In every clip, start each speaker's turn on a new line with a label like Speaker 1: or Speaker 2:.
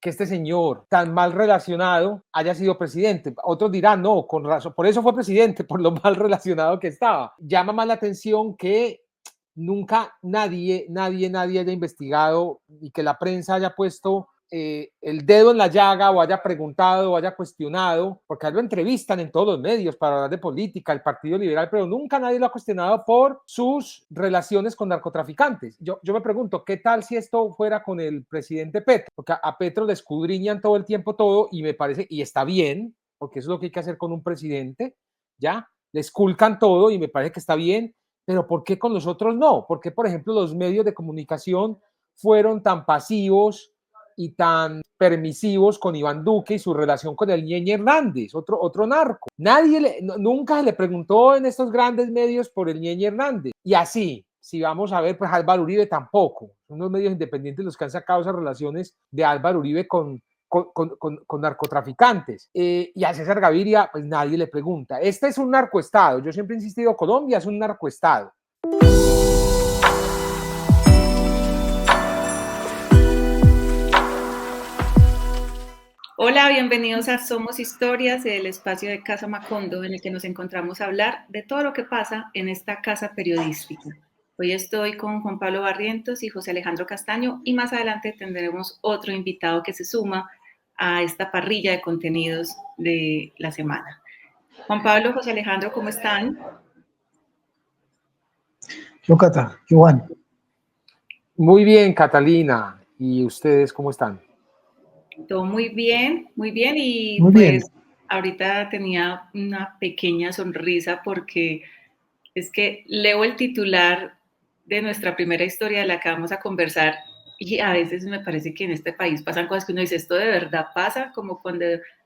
Speaker 1: que este señor tan mal relacionado haya sido presidente. Otros dirán, no, con razón, por eso fue presidente, por lo mal relacionado que estaba. Llama más la atención que nunca nadie haya investigado y que la prensa haya puesto el dedo en la llaga o haya preguntado o haya cuestionado, porque a él lo entrevistan en todos los medios para hablar de política, el Partido Liberal, pero nunca nadie lo ha cuestionado por sus relaciones con narcotraficantes. Yo me pregunto, ¿qué tal si esto fuera con el presidente Petro? Porque a Petro le escudriñan todo el tiempo todo y me parece, y está bien, porque eso es lo que hay que hacer con un presidente, ¿ya? Le esculcan todo y me parece que está bien, pero ¿por qué con los otros no? ¿Por qué, por ejemplo, los medios de comunicación fueron tan pasivos y tan permisivos con Iván Duque y su relación con el Ñeñe Hernández, otro narco? Nunca se le preguntó en estos grandes medios por el Ñeñe Hernández. Y así, si vamos a ver, pues Álvaro Uribe tampoco. Son los medios independientes los que han sacado esas relaciones de Álvaro Uribe con narcotraficantes. Y a César Gaviria, pues nadie le pregunta. Este es un narcoestado. Yo siempre he insistido, Colombia es un narcoestado.
Speaker 2: Hola, bienvenidos a Somos Historias, el espacio de Casa Macondo en el que nos encontramos a hablar de todo lo que pasa en esta casa periodística. Hoy estoy con Juan Pablo Barrientos y José Alejandro Castaño y más adelante tendremos otro invitado que se suma a esta parrilla de contenidos de la semana. Juan Pablo, José Alejandro, ¿cómo están?
Speaker 3: Yo, Cata, Juan.
Speaker 1: Muy bien, Catalina. ¿Y ustedes cómo están?
Speaker 2: Todo muy bien y
Speaker 3: muy
Speaker 2: pues
Speaker 3: bien.
Speaker 2: Ahorita tenía una pequeña sonrisa porque es que leo el titular de nuestra primera historia de la que vamos a conversar y a veces me parece que en este país pasan cosas que uno dice, ¿esto de verdad pasa? Como cuando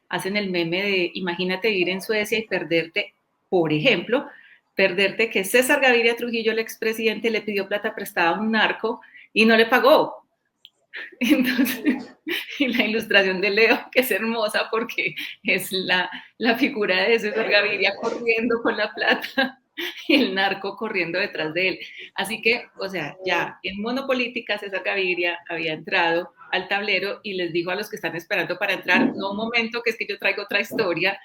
Speaker 2: hacen el meme de imagínate vivir en Suecia y perderte, por ejemplo, perderte que César Gaviria Trujillo, el expresidente, le pidió plata prestada a un narco y no le pagó. Entonces, la ilustración de Leo, que es hermosa porque es la figura de César Gaviria corriendo con la plata y el narco corriendo detrás de él. Así que, o sea, ya en monopolítica César Gaviria había entrado al tablero y les dijo a los que están esperando para entrar, no, un momento, que es que yo traigo otra historia,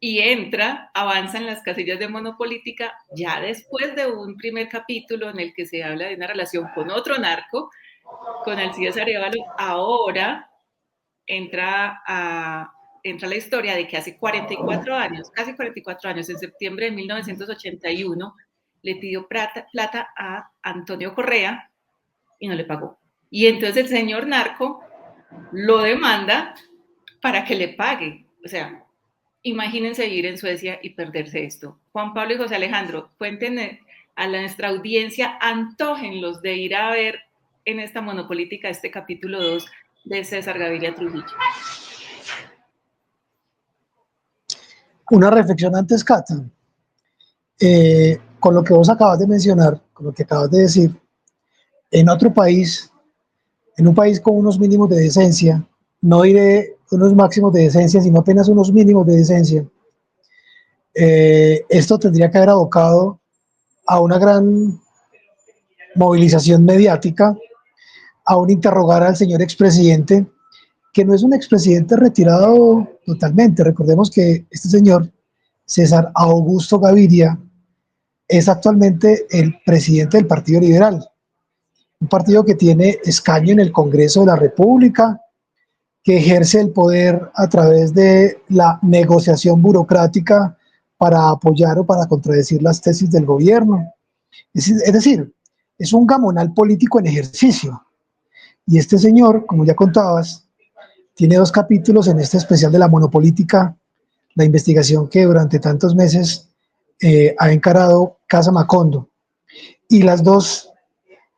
Speaker 2: y entra, avanza en las casillas de monopolítica, ya después de un primer capítulo en el que se habla de una relación con otro narco, con Alcides Arévalo. Ahora entra la historia de que hace 44 años, casi 44 años, en septiembre de 1981, le pidió plata a Antonio Correa y no le pagó. Y entonces el señor narco lo demanda para que le pague. O sea, imagínense vivir en Suecia y perderse esto. Juan Pablo y José Alejandro, cuéntenle a nuestra audiencia, antójenlos de ir a ver en esta monopolítica este capítulo 2 de César Gaviria Trujillo.
Speaker 3: Una reflexión antes, Cata. Con lo que vos acabas de mencionar, con lo que acabas de decir, en otro país, en un país con unos mínimos de decencia, no diré unos máximos de decencia, sino apenas unos mínimos de decencia, esto tendría que haber abocado a una gran movilización mediática, a un interrogar al señor expresidente, que no es un expresidente retirado totalmente. Recordemos que este señor, César Augusto Gaviria, es actualmente el presidente del Partido Liberal, un partido que tiene escaño en el Congreso de la República, que ejerce el poder a través de la negociación burocrática para apoyar o para contradecir las tesis del gobierno. Es decir, es un gamonal político en ejercicio. Y este señor, como ya contabas, tiene 2 capítulos en este especial de la monopolítica, la investigación que durante tantos meses ha encarado Casa Macondo. Y las 2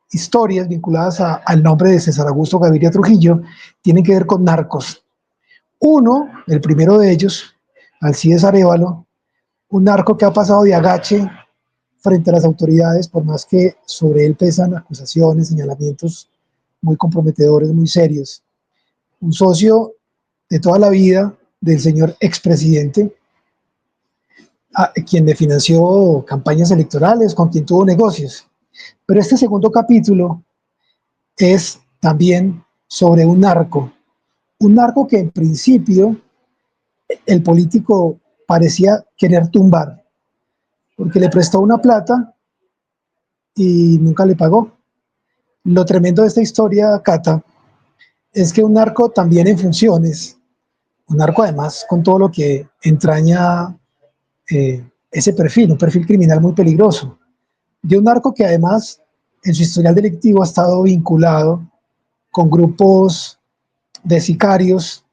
Speaker 3: historias vinculadas al nombre de César Augusto Gaviria Trujillo tienen que ver con narcos. Uno, el primero de ellos, Alcides Arévalo, un narco que ha pasado de agache frente a las autoridades, por más que sobre él pesan acusaciones, señalamientos muy comprometedores, muy serios. Un socio de toda la vida del señor expresidente, a quien le financió campañas electorales, con quien tuvo negocios. Pero este segundo capítulo es también sobre un narco Un narco que en principio el político parecía querer tumbar, porque le prestó una plata y nunca le pagó. Lo tremendo de esta historia, Cata, es que un narco también en funciones, un narco además con todo lo que entraña ese perfil, un perfil criminal muy peligroso, de un narco que además en su historial delictivo ha estado vinculado con grupos de sicarios.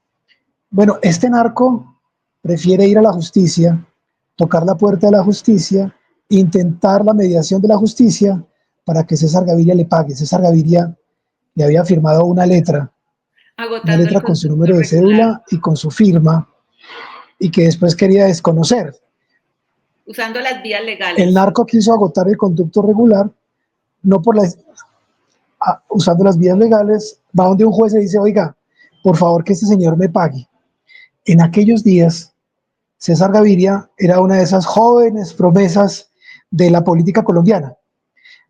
Speaker 3: Bueno, este narco prefiere ir a la justicia, tocar la puerta de la justicia, intentar la mediación de la justicia para que César Gaviria le pague. César Gaviria le había firmado una
Speaker 2: agotando el
Speaker 3: letra con su
Speaker 2: conducto
Speaker 3: número de
Speaker 2: regular,
Speaker 3: cédula y con su firma, y que después quería desconocer.
Speaker 2: usando las vías
Speaker 3: El
Speaker 2: legales.
Speaker 3: narco quiso agotar el conducto regular, no por usando las vías legales, va donde un juez y dice, oiga, por favor que este señor me pague. En aquellos días, César Gaviria era una de esas jóvenes promesas de la política colombiana.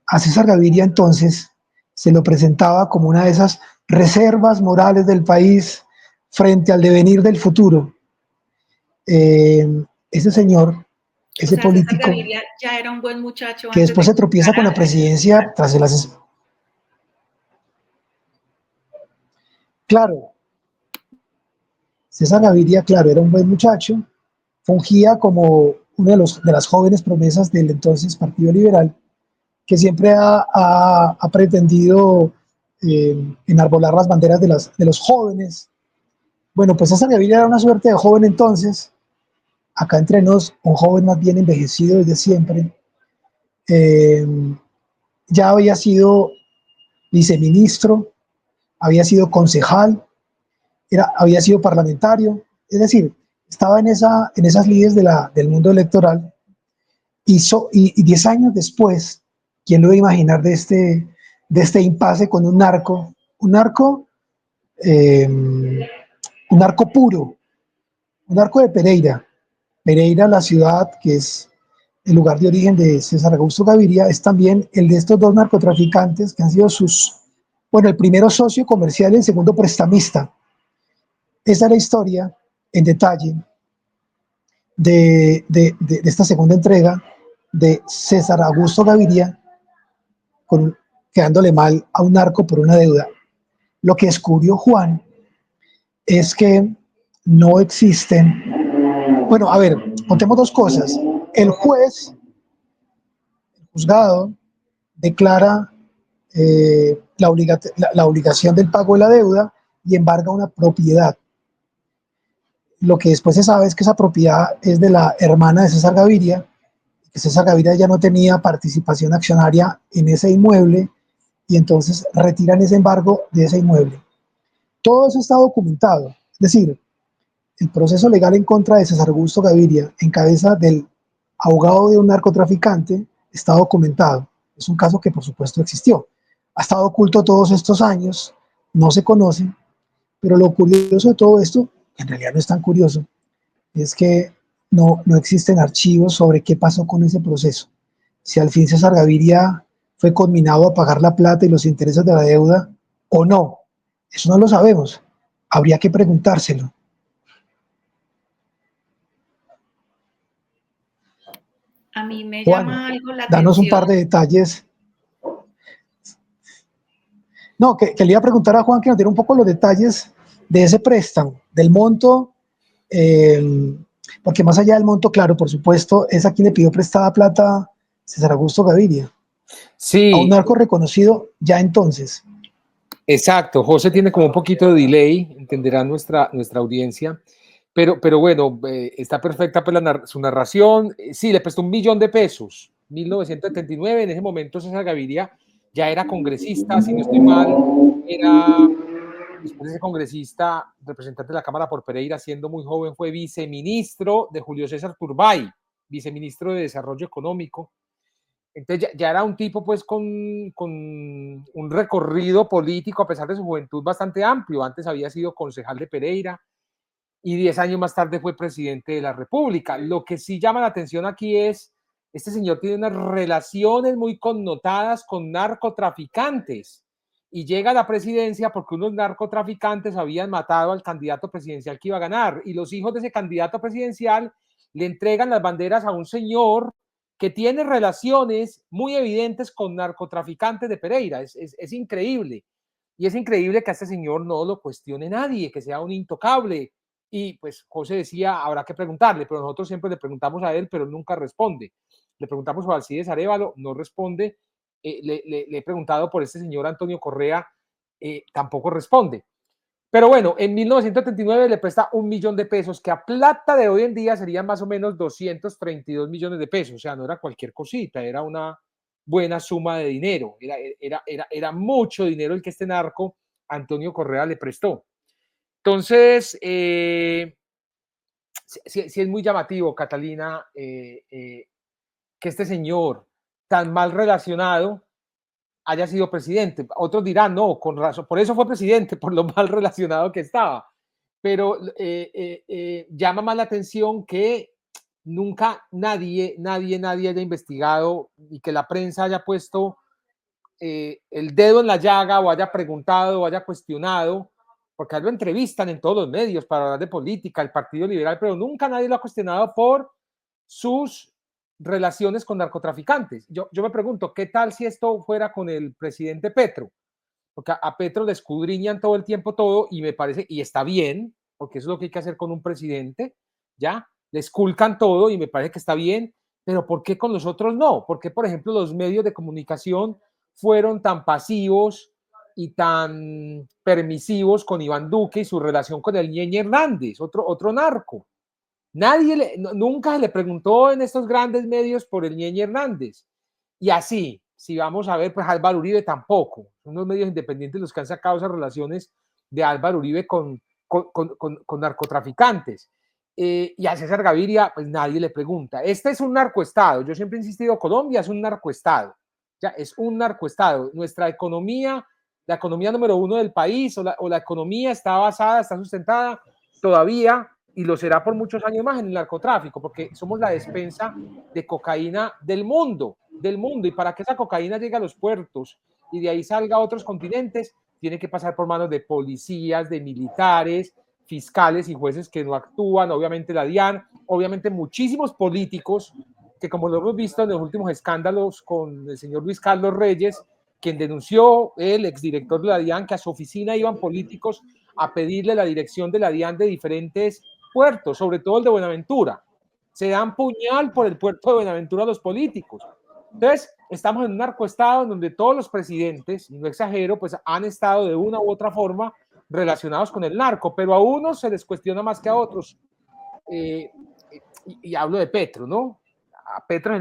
Speaker 3: A César Gaviria entonces se lo presentaba como una de esas reservas morales del país frente al devenir del futuro. Ese señor,
Speaker 2: O
Speaker 3: ese
Speaker 2: sea, César
Speaker 3: político,
Speaker 2: Gaviria ya era un buen muchacho
Speaker 3: que
Speaker 2: antes
Speaker 3: después
Speaker 2: de
Speaker 3: se
Speaker 2: que
Speaker 3: tropieza con
Speaker 2: llegara
Speaker 3: la
Speaker 2: a ese
Speaker 3: presidencia
Speaker 2: lugar.
Speaker 3: tras el asesinato. Claro, César Gaviria, claro, era un buen muchacho, fungía como uno de las jóvenes promesas del entonces Partido Liberal, que siempre ha pretendido enarbolar las banderas de los jóvenes. Bueno, pues César Gaviria era una suerte de joven entonces, acá entre nos, un joven más bien envejecido desde siempre. Eh, ya había sido viceministro, había sido concejal, había sido parlamentario, es decir, estaba en esas lides del mundo electoral y 10 años después, ¿quién lo iba a imaginar de este impasse con eh, un narco puro, un narco de Pereira? Pereira, la ciudad que es el lugar de origen de César Augusto Gaviria, es también el de estos dos narcotraficantes que han sido bueno, el primero socio comercial y el segundo prestamista. Esa es la historia en detalle de esta segunda entrega de César Augusto Gaviria, con, quedándole mal a un narco por una deuda. Lo que descubrió Juan es que no existen. Bueno, a ver, contemos dos cosas. El juez, el juzgado, declara la obligación del pago de la deuda y embarga una propiedad. Lo que después se sabe es que esa propiedad es de la hermana de César Gaviria, que César Gaviria ya no tenía participación accionaria en ese inmueble y entonces retiran ese embargo de ese inmueble. Todo eso está documentado, es decir, el proceso legal en contra de César Augusto Gaviria, en cabeza del abogado de un narcotraficante, está documentado. Es un caso que por supuesto existió. Ha estado oculto todos estos años, no se conoce, pero lo curioso de todo esto, en realidad no es tan curioso, es que no existen archivos sobre qué pasó con ese proceso. Si al fin César Gaviria fue conminado a pagar la plata y los intereses de la deuda o no, eso no lo sabemos. Habría que preguntárselo.
Speaker 2: A mí me
Speaker 3: Juan,
Speaker 2: llama algo la
Speaker 3: danos un par
Speaker 2: atención.
Speaker 3: de detalles. No, que le iba a preguntar a Juan que nos diera un poco los detalles de ese préstamo, del monto, eh, porque más allá del monto, claro, por supuesto, es a quien le pidió prestada plata César Augusto Gaviria, a un
Speaker 1: Sí,
Speaker 3: narco reconocido ya entonces.
Speaker 1: exacto. José tiene como un poquito de delay, entenderá nuestra audiencia. Pero bueno, está perfecta pues su narración. Sí, le prestó 1.000.000 de pesos, 1979. En ese momento César Gaviria ya era congresista, si no estoy mal, era después de ser congresista, representante de la Cámara por Pereira, siendo muy joven, fue viceministro de Julio César Turbay, viceministro de Desarrollo Económico. Entonces ya era un tipo pues con un recorrido político, a pesar de su juventud, bastante amplio. Antes había sido concejal de Pereira y 10 años más tarde fue presidente de la República. Lo que sí llama la atención aquí es, este señor tiene unas relaciones muy connotadas con narcotraficantes y llega a la presidencia porque unos narcotraficantes habían matado al candidato presidencial que iba a ganar, y los hijos de ese candidato presidencial le entregan las banderas a un señor que tiene relaciones muy evidentes con narcotraficantes de Pereira. Es increíble. Y es increíble que a este señor no lo cuestione nadie, que sea un intocable. Y pues José decía, habrá que preguntarle, pero nosotros siempre le preguntamos a él, pero nunca responde. Le preguntamos a Alcides Arévalo, no responde. Le he preguntado por este señor Antonio Correa, tampoco responde. Pero bueno, en 1939 le presta 1 millón de pesos, que a plata de hoy en día serían más o menos 232 millones de pesos. O sea, no era cualquier cosita, era una buena suma de dinero. Era mucho dinero el que este narco Antonio Correa le prestó. Entonces, sí es muy llamativo, Catalina, que este señor tan mal relacionado haya sido presidente. Otros dirán, no, con razón, por eso fue presidente, por lo mal relacionado que estaba. Pero llama más la atención que nunca nadie haya investigado y que la prensa haya puesto el dedo en la llaga o haya preguntado o haya cuestionado, porque lo entrevistan en todos los medios para hablar de política, el Partido Liberal, pero nunca nadie lo ha cuestionado por sus relaciones con narcotraficantes. Yo me pregunto, ¿qué tal si esto fuera con el presidente Petro? Porque a Petro le escudriñan todo el tiempo todo, y me parece, y está bien, porque eso es lo que hay que hacer con un presidente, ¿ya? Le esculcan todo y me parece que está bien, pero ¿por qué con los otros no? ¿Por qué, por ejemplo, los medios de comunicación fueron tan pasivos y tan permisivos con Iván Duque y su relación con el Ñeñe Hernández, otro narco? Nunca se le preguntó en estos grandes medios por el Ñeñe Hernández. Y así, si vamos a ver, pues Álvaro Uribe tampoco. Son los medios independientes los que han sacado esas relaciones de Álvaro Uribe con narcotraficantes. Y a César Gaviria, pues nadie le pregunta. Este es un narcoestado. Yo siempre he insistido, Colombia es un narcoestado. Ya, es un narcoestado. Nuestra economía, la economía número uno del país, o la economía está sustentada todavía, y lo será por muchos años más, en el narcotráfico, porque somos la despensa de cocaína del mundo, y para que esa cocaína llegue a los puertos y de ahí salga a otros continentes, tiene que pasar por manos de policías, de militares, fiscales y jueces que no actúan, obviamente la DIAN, obviamente muchísimos políticos, que como lo hemos visto en los últimos escándalos con el señor Luis Carlos Reyes, quien denunció, el exdirector de la DIAN, que a su oficina iban políticos a pedirle la dirección de la DIAN de diferentes puertos, sobre todo el de Buenaventura. Se dan puñal por el puerto de Buenaventura a los políticos. Entonces, estamos en un narcoestado en donde todos los presidentes, y no exagero, pues han estado de una u otra forma relacionados con el narco, pero a unos se les cuestiona más que a otros. Y hablo de Petro, ¿no? A Petro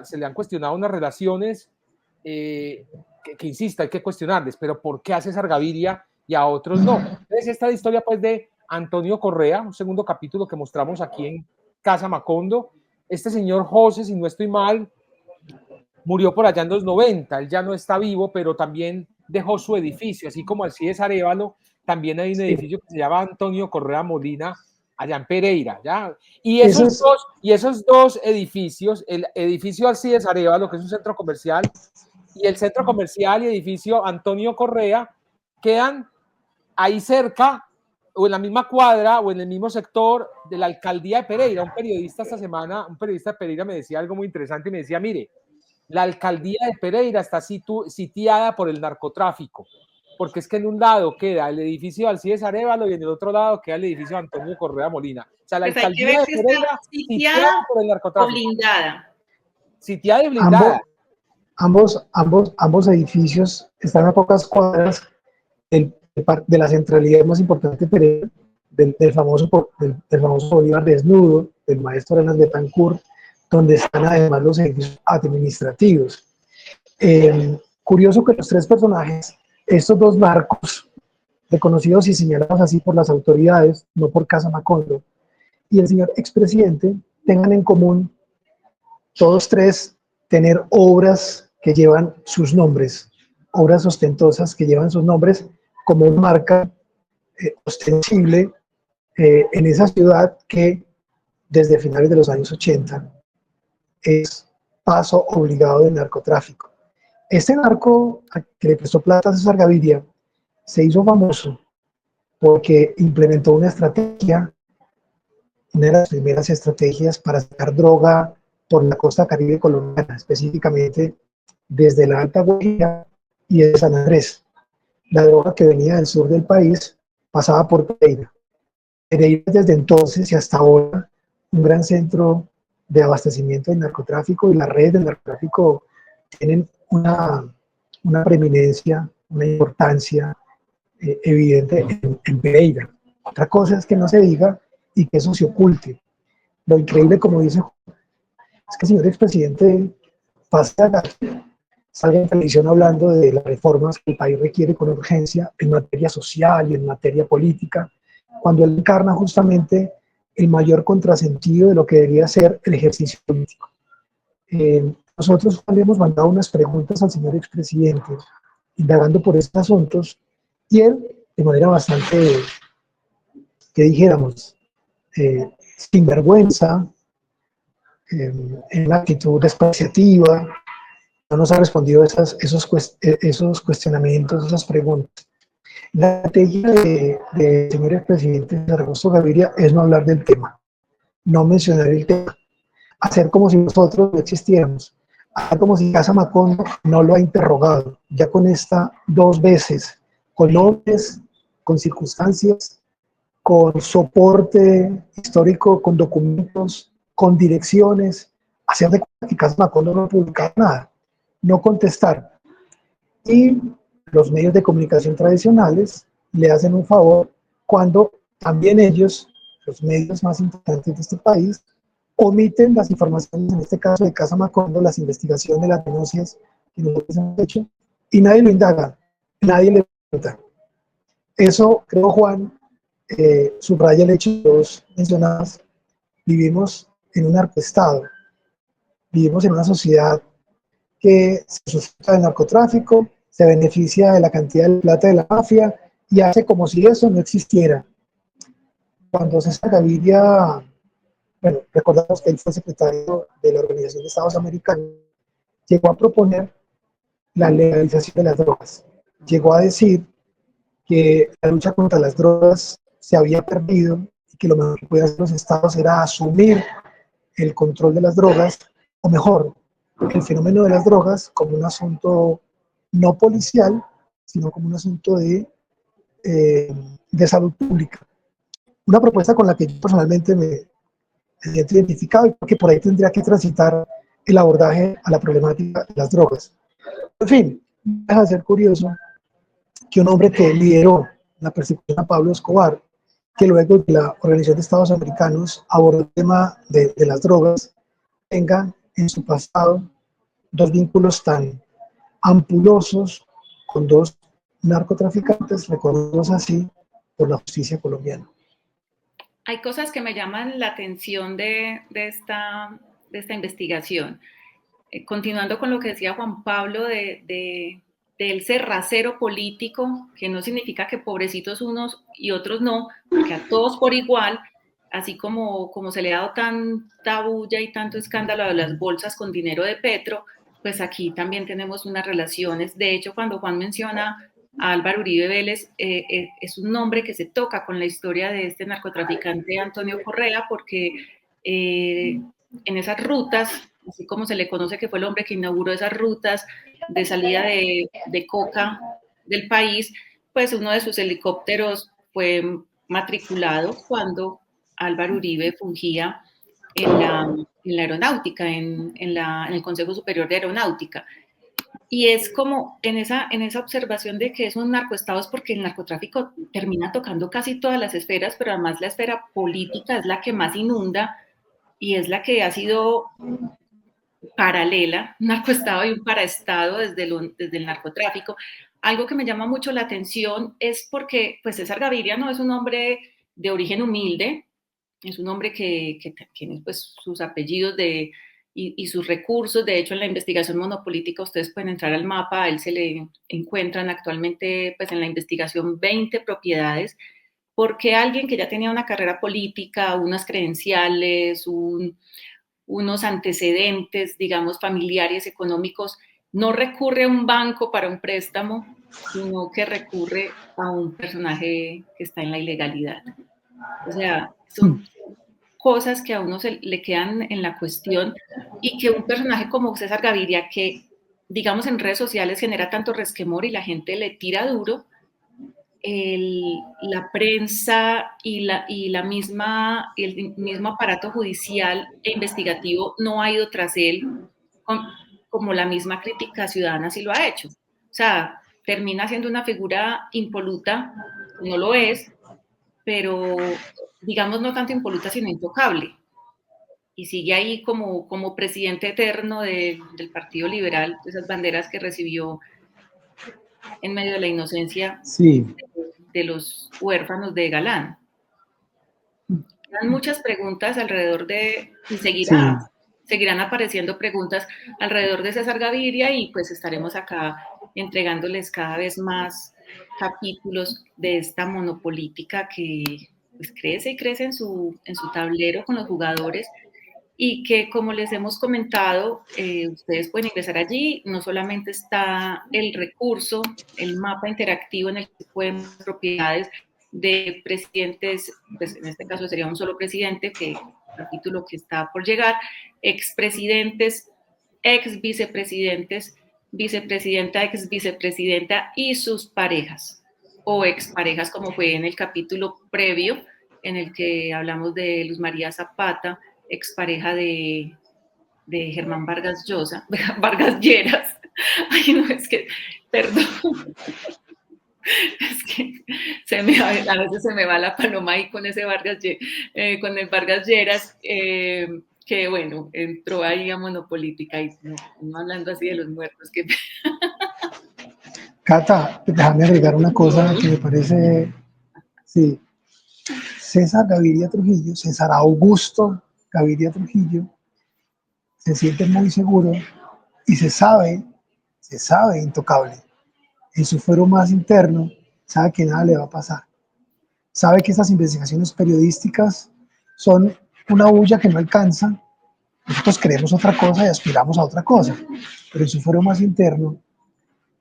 Speaker 1: se le han cuestionado unas relaciones que insisto, hay que cuestionarles, pero ¿por qué a César Gaviria y a otros no? Entonces, esta es la historia, pues, de Antonio Correa, un segundo capítulo que mostramos aquí en Casa Macondo. Este señor José, si no estoy mal, murió por allá en los 90, él ya no está vivo, pero también dejó su edificio, así como Alcides Arévalo, también hay un edificio que se llama Antonio Correa Molina, allá en Pereira, ¿ya? Y esos dos edificios, el edificio Alcides Arévalo, que es un centro comercial, y el centro comercial y edificio Antonio Correa, quedan ahí cerca, o en la misma cuadra, o en el mismo sector de la alcaldía de Pereira. Un periodista esta semana, un periodista de Pereira me decía algo muy interesante, y me decía, mire, la alcaldía de Pereira está sitiada por el narcotráfico, porque es que en un lado queda el edificio de Alcides Arévalo y en el otro lado queda el edificio de Antonio Correa Molina. O sea, la
Speaker 2: Pues
Speaker 1: alcaldía de Pereira sitiada por el narcotráfico.
Speaker 2: O blindada.
Speaker 1: Sitiada y blindada.
Speaker 3: Ambos edificios están a pocas cuadras de la centralidad más importante de Pereira, del famoso Bolívar desnudo, del maestro Hernández de Betancourt, donde están además los edificios administrativos. Curioso que los tres personajes, estos dos narcos, reconocidos y señalados así por las autoridades, no por Casa Macondo, y el señor expresidente, tengan en común, todos tres, tener obras que llevan sus nombres, obras ostentosas que llevan sus nombres como una marca ostensible en esa ciudad que desde finales de los años 80 es paso obligado del narcotráfico. Este narco que le prestó plata a César Gaviria se hizo famoso porque implementó una estrategia, una de las primeras estrategias para sacar droga por la costa caribe colombiana, específicamente desde la Alta Guajira y de San Andrés. La droga que venía del sur del país pasaba por Pereira. Pereira desde entonces y hasta ahora un gran centro de abastecimiento del narcotráfico, y las redes del narcotráfico tienen una preeminencia, una importancia evidente en Pereira. Otra cosa es que no se diga y que eso se oculte. Lo increíble, como dice, es que el señor expresidente pasa, salga en televisión hablando de las reformas que el país requiere con urgencia en materia social y en materia política, cuando él encarna justamente el mayor contrasentido de lo que debería ser el ejercicio político. Nosotros le hemos mandado unas preguntas al señor expresidente, indagando por estos asuntos, y él, de manera bastante, que dijéramos, sin vergüenza, en una actitud despreciativa, no nos ha respondido esos cuestionamientos, esas preguntas. La estrategia del señor expresidente Augusto Gaviria es no hablar del tema, no mencionar el tema, hacer como si nosotros no existiéramos, hacer como si Casa Macondo no lo ha interrogado, ya con esta 2 veces, con nombres, con circunstancias, con soporte histórico, con documentos, con direcciones, hacer de cuenta que Casa Macondo no ha publicado nada, no contestar. Y los medios de comunicación tradicionales le hacen un favor cuando también ellos, los medios más importantes de este país, omiten las informaciones, en este caso de Casa Macondo, las investigaciones, las denuncias que nosotros hemos hecho, y nadie lo indaga, nadie le pregunta. Eso, creo, Juan, subraya el hecho de los mencionados. Vivimos en un narcoestado, vivimos en una sociedad que se sustenta del narcotráfico, se beneficia de la cantidad de plata de la mafia y hace como si eso no existiera. Cuando César Gaviria, bueno, recordamos que él fue secretario de la Organización de Estados Americanos, llegó a proponer la legalización de las drogas. Llegó a decir que la lucha contra las drogas se había perdido y que lo mejor que podían hacer los estados era asumir el control de las drogas, o mejor, el fenómeno de las drogas como un asunto no policial, sino como un asunto de salud pública. Una propuesta con la que yo personalmente me siento identificado, y creo que por ahí tendría que transitar el abordaje a la problemática de las drogas. En fin, deja de ser curioso que un hombre que lideró la persecución a Pablo Escobar, que luego de la Organización de Estados Americanos abordó el tema de las drogas, tenga en su pasado 2 vínculos tan ampulosos con 2 narcotraficantes reconocidos así por la justicia colombiana.
Speaker 2: Hay cosas que me llaman la atención de esta investigación. Continuando con lo que decía Juan Pablo del cerracero político, que no significa que pobrecitos unos y otros no, porque a todos por igual, así como se le ha dado tanta bulla y tanto escándalo a las bolsas con dinero de Petro, pues aquí también tenemos unas relaciones. De hecho, cuando Juan menciona a Álvaro Uribe Vélez, es un nombre que se toca con la historia de este narcotraficante Antonio Correa, porque en esas rutas, así como se le conoce que fue el hombre que inauguró esas rutas de salida de coca del país, pues uno de sus helicópteros fue matriculado cuando Álvaro Uribe fungía en la aeronáutica, en el Consejo Superior de Aeronáutica. Y es como en esa observación de que es un narcoestado, es porque el narcotráfico termina tocando casi todas las esferas, pero además la esfera política es la que más inunda y es la que ha sido paralela, un narcoestado y un paraestado desde el narcotráfico. Algo que me llama mucho la atención es porque pues César Gaviria no es un hombre de origen humilde, es un hombre que tiene pues sus apellidos y sus recursos. De hecho, en la investigación monopolítica ustedes pueden entrar al mapa, a él se le encuentran actualmente pues en la investigación 20 propiedades, porque alguien que ya tenía una carrera política, unas credenciales, unos antecedentes, digamos, familiares, económicos, no recurre a un banco para un préstamo, sino que recurre a un personaje que está en la ilegalidad. O sea, son cosas que a uno le quedan en la cuestión y que un personaje como César Gaviria, que digamos en redes sociales genera tanto resquemor y la gente le tira duro, la prensa y el mismo aparato judicial e investigativo no ha ido tras él como la misma crítica ciudadana sí lo ha hecho. O sea, termina siendo una figura impoluta, no lo es, pero digamos no tanto impoluta, sino intocable. Y sigue ahí como presidente eterno del Partido Liberal, de esas banderas que recibió en medio de la inocencia
Speaker 3: Sí.
Speaker 2: de los huérfanos de Galán. Quedan muchas preguntas alrededor y seguirán apareciendo preguntas alrededor de César Gaviria y pues estaremos acá entregándoles cada vez más capítulos de esta monopolítica que pues crece y crece en su tablero con los jugadores y que, como les hemos comentado, ustedes pueden ingresar allí. No solamente está el recurso, el mapa interactivo en el que pueden ver propiedades de presidentes, pues en este caso sería un solo presidente, que el capítulo que está por llegar, expresidentes, ex vicepresidentes, vicepresidenta, ex vicepresidenta y sus parejas o exparejas, como fue en el capítulo previo en el que hablamos de Luz María Zapata, expareja de Germán Vargas Llosa, Vargas Lleras. Ay, no, es que, perdón. Es que a veces se me va la paloma ahí con ese con el Vargas Lleras, que bueno, entró ahí a monopolítica y no hablando así de los muertos. Que...
Speaker 3: Cata, déjame agregar una cosa que me parece, sí, César Gaviria Trujillo, César Augusto Gaviria Trujillo, se siente muy seguro y se sabe intocable. En su fuero más interno, sabe que nada le va a pasar. Sabe que estas investigaciones periodísticas son una bulla que no alcanza. Nosotros queremos otra cosa y aspiramos a otra cosa. Pero en su fuero más interno,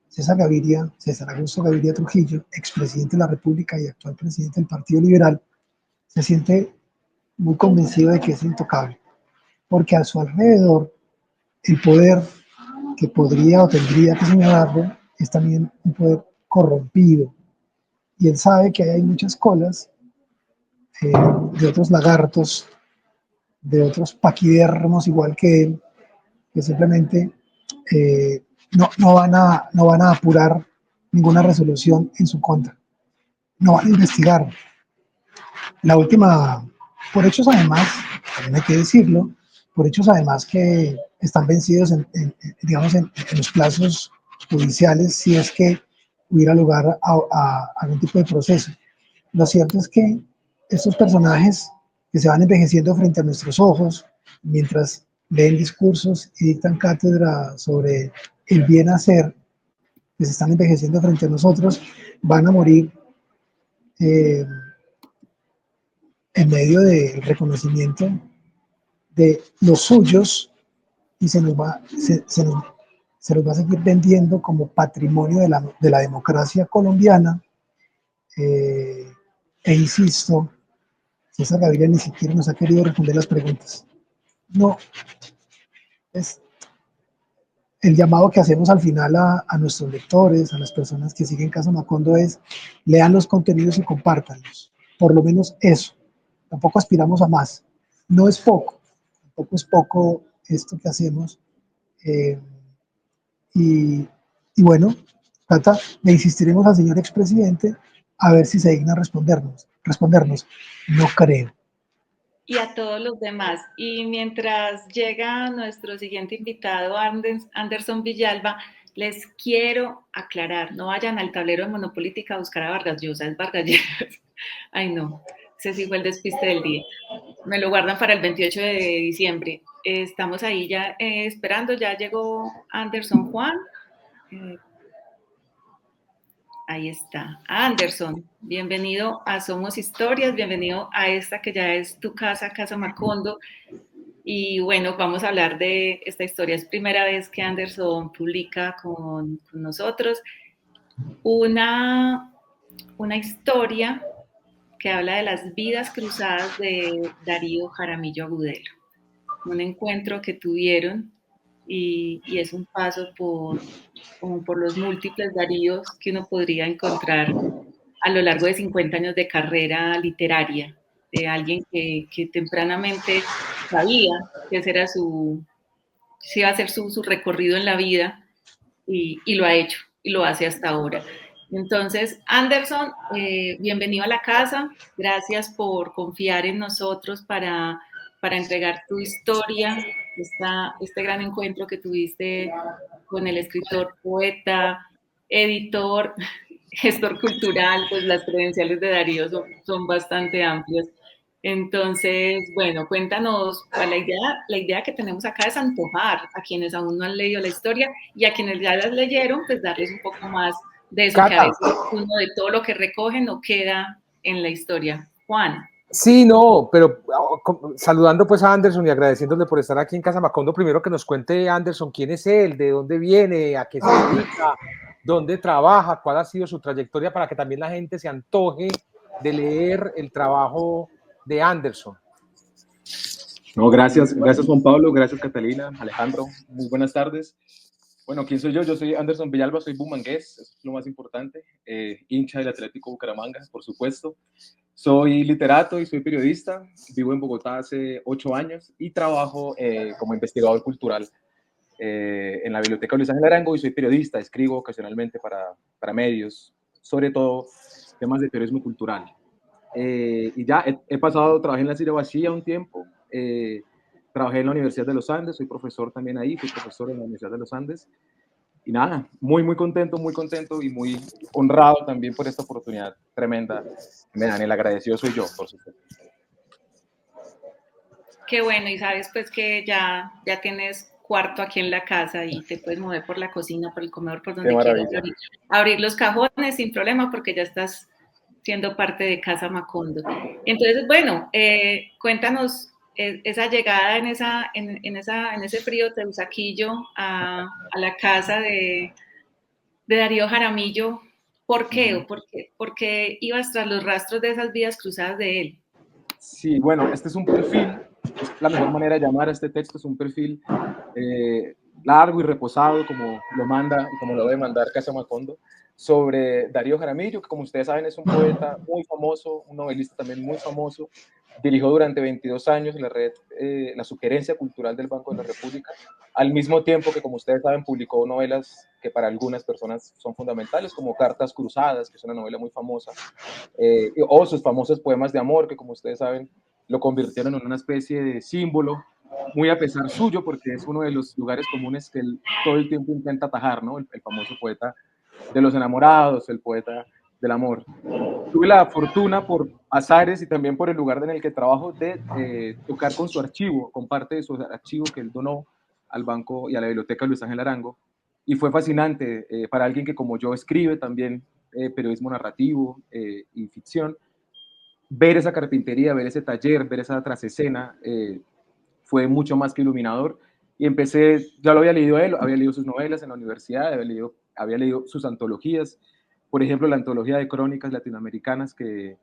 Speaker 3: César Augusto Gaviria Trujillo, expresidente de la República y actual presidente del Partido Liberal, se siente muy convencido de que es intocable. Porque a su alrededor, el poder que podría o tendría que señalarlo es también un poder corrompido. Y él sabe que hay muchas colas de otros lagartos, de otros paquidermos igual que él, que simplemente no van a apurar ninguna resolución en su contra. No van a investigar. La última, por hechos además, también hay que decirlo, por hechos además que están vencidos digamos, en los plazos judiciales si es que hubiera lugar a algún tipo de proceso. Lo cierto es que estos personajes que se van envejeciendo frente a nuestros ojos, mientras leen discursos y dictan cátedra sobre el bien hacer, que se están envejeciendo frente a nosotros, van a morir en medio del reconocimiento de los suyos y se los va a seguir vendiendo como patrimonio de la democracia colombiana. E insisto, César Gaviria ni siquiera nos ha querido responder las preguntas. No, es el llamado que hacemos al final a nuestros lectores, a las personas que siguen Caso Macondo es lean los contenidos y compártanlos. Por lo menos eso. Tampoco aspiramos a más. No es poco, tampoco es poco esto que hacemos. Eh, y, y bueno, Tata, le insistiremos al señor expresidente a ver si se digna respondernos. No creo.
Speaker 2: Y a todos los demás. Y mientras llega nuestro siguiente invitado, Anderson Villalba, les quiero aclarar, no vayan al tablero de Monopolítica a buscar a Vargas Llosa, es Vargas Lleras. Ay, no, ese sí fue el despiste del día. Me lo guardan para el 28 de diciembre. Estamos ahí ya esperando, ya llegó Anderson Juan. Ahí está. Anderson, bienvenido a Somos Historias, bienvenido a esta que ya es tu casa, Casa Macondo. Y bueno, vamos a hablar de esta historia. Es primera vez que Anderson publica con nosotros una, una historia que habla de las vidas cruzadas de Darío Jaramillo Agudelo. Un encuentro que tuvieron y es un paso por los múltiples Daríos que uno podría encontrar a lo largo de 50 años de carrera literaria, de alguien que tempranamente sabía que ese era si iba a ser su recorrido en la vida y lo ha hecho y lo hace hasta ahora. Entonces, Anderson, bienvenido a la casa. Gracias por confiar en nosotros para entregar tu historia, este gran encuentro que tuviste con el escritor, poeta, editor, gestor cultural, pues las credenciales de Darío son bastante amplias. Entonces, bueno, cuéntanos, la idea que tenemos acá es antojar a quienes aún no han leído la historia y a quienes ya las leyeron, pues darles un poco más de eso que a
Speaker 1: Cata,
Speaker 2: veces uno de todo lo que recoge no queda en la historia. Juan.
Speaker 1: sí, no, pero saludando pues a Anderson y agradeciéndole por estar aquí en Casa Macondo, primero que nos cuente Anderson quién es él, de dónde viene, a qué se dedica, dónde trabaja, cuál ha sido su trayectoria para que también la gente se antoje de leer el trabajo de Anderson.
Speaker 4: No, gracias Juan Pablo, gracias Catalina, Alejandro, muy buenas tardes. Bueno, ¿quién soy yo? Yo soy Anderson Villalba, soy bumangués, eso es lo más importante, hincha del Atlético Bucaramanga, por supuesto. Soy literato y soy periodista, vivo en Bogotá hace 8 años y trabajo como investigador cultural en la Biblioteca Luis Ángel Arango y soy periodista, escribo ocasionalmente para medios, sobre todo temas de periodismo cultural. Y ya he pasado, trabajé en la Cira Vacía un tiempo, trabajé en la Universidad de los Andes, soy profesor también ahí, fui profesor en la Universidad de los Andes. Y nada, muy contento y muy honrado también por esta oportunidad tremenda. Me dan el agradecido soy yo, por supuesto.
Speaker 2: Qué bueno, y sabes pues que ya tienes cuarto aquí en la casa y te puedes mover por la cocina, por el comedor, por donde quieras, abrir los cajones sin problema porque ya estás siendo parte de Casa Macondo. Entonces, bueno, cuéntanos esa llegada en ese frío teusaquillo a la casa de Darío Jaramillo. ¿Por qué? ¿Por qué ibas tras los rastros de esas vidas cruzadas de él?
Speaker 4: Sí, bueno, este es un perfil, es la mejor manera de llamar a este texto, es un perfil largo y reposado, como lo manda y como lo debe mandar Casa Macondo, sobre Darío Jaramillo, que como ustedes saben es un poeta muy famoso, un novelista también muy famoso, dirigió durante 22 años la red, la Sugerencia Cultural del Banco de la República, al mismo tiempo que, como ustedes saben, publicó novelas que para algunas personas son fundamentales, como Cartas Cruzadas, que es una novela muy famosa, o sus famosos poemas de amor, que como ustedes saben, lo convirtieron en una especie de símbolo, muy a pesar suyo, porque es uno de los lugares comunes que él todo el tiempo intenta atajar, ¿no? El famoso poeta de los enamorados, el poeta del amor. Tuve la fortuna, por azares y también por el lugar en el que trabajo, de tocar con su archivo, con parte de su archivo que él donó al banco y a la biblioteca Luis Ángel Arango. Y fue fascinante para alguien que como yo escribe también periodismo narrativo y ficción, ver esa carpintería, ver ese taller, ver esa trasescena, fue mucho más que iluminador. Y empecé, ya lo había leído él, había leído sus novelas en la universidad, había leído sus antologías, por ejemplo, la antología de crónicas latinoamericanas, que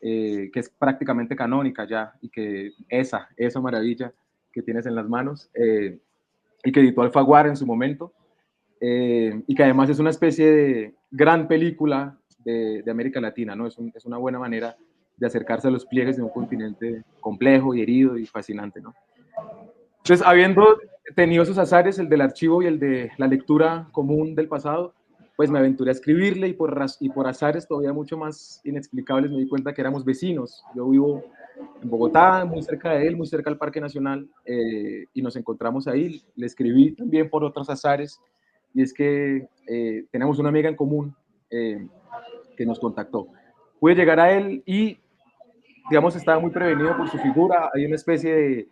Speaker 4: es prácticamente canónica ya, y que esa maravilla que tienes en las manos, y que editó Alfaguara en su momento, y que además es una especie de gran película de América Latina, ¿no? Es una buena manera de acercarse a los pliegues de un continente complejo y herido y fascinante, ¿no? Entonces, habiendo tenido esos azares, el del archivo y el de la lectura común del pasado, pues me aventuré a escribirle y por azares todavía mucho más inexplicables me di cuenta que éramos vecinos. Yo vivo en Bogotá, muy cerca de él, muy cerca al Parque Nacional, y nos encontramos ahí. Le escribí también por otros azares, y es que tenemos una amiga en común que nos contactó. Pude llegar a él y, digamos, estaba muy prevenido por su figura. Hay una especie de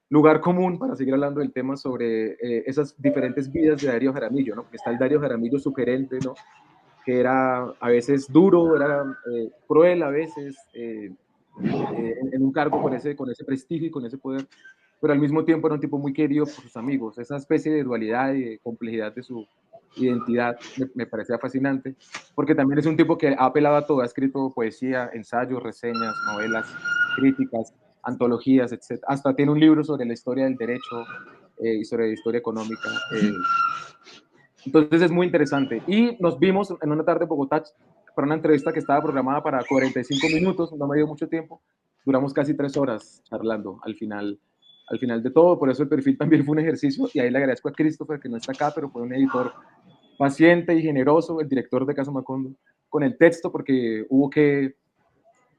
Speaker 4: lugar común, para seguir hablando del tema, sobre esas diferentes vidas de Darío Jaramillo, ¿no? Está el Darío Jaramillo sugerente, ¿no? Que era a veces duro, era cruel a veces, en un cargo con ese prestigio y con ese poder. pero al mismo tiempo era un tipo muy querido por sus amigos. Esa especie de dualidad y de complejidad de su identidad me parecía fascinante, porque también es un tipo que ha apelado a todo, ha escrito poesía, ensayos, reseñas, novelas, críticas, antologías, etc. Hasta tiene un libro sobre la historia del derecho y sobre la historia económica. Entonces es muy interesante. Y nos vimos en una tarde en Bogotá para una entrevista que estaba programada para 45 minutos, no me dio mucho tiempo, duramos casi 3 horas charlando al final de todo, por eso el perfil también fue un ejercicio, y ahí le agradezco a Christopher, que no está acá, pero fue un editor paciente y generoso, el director de Casa Macondo, con el texto, porque hubo que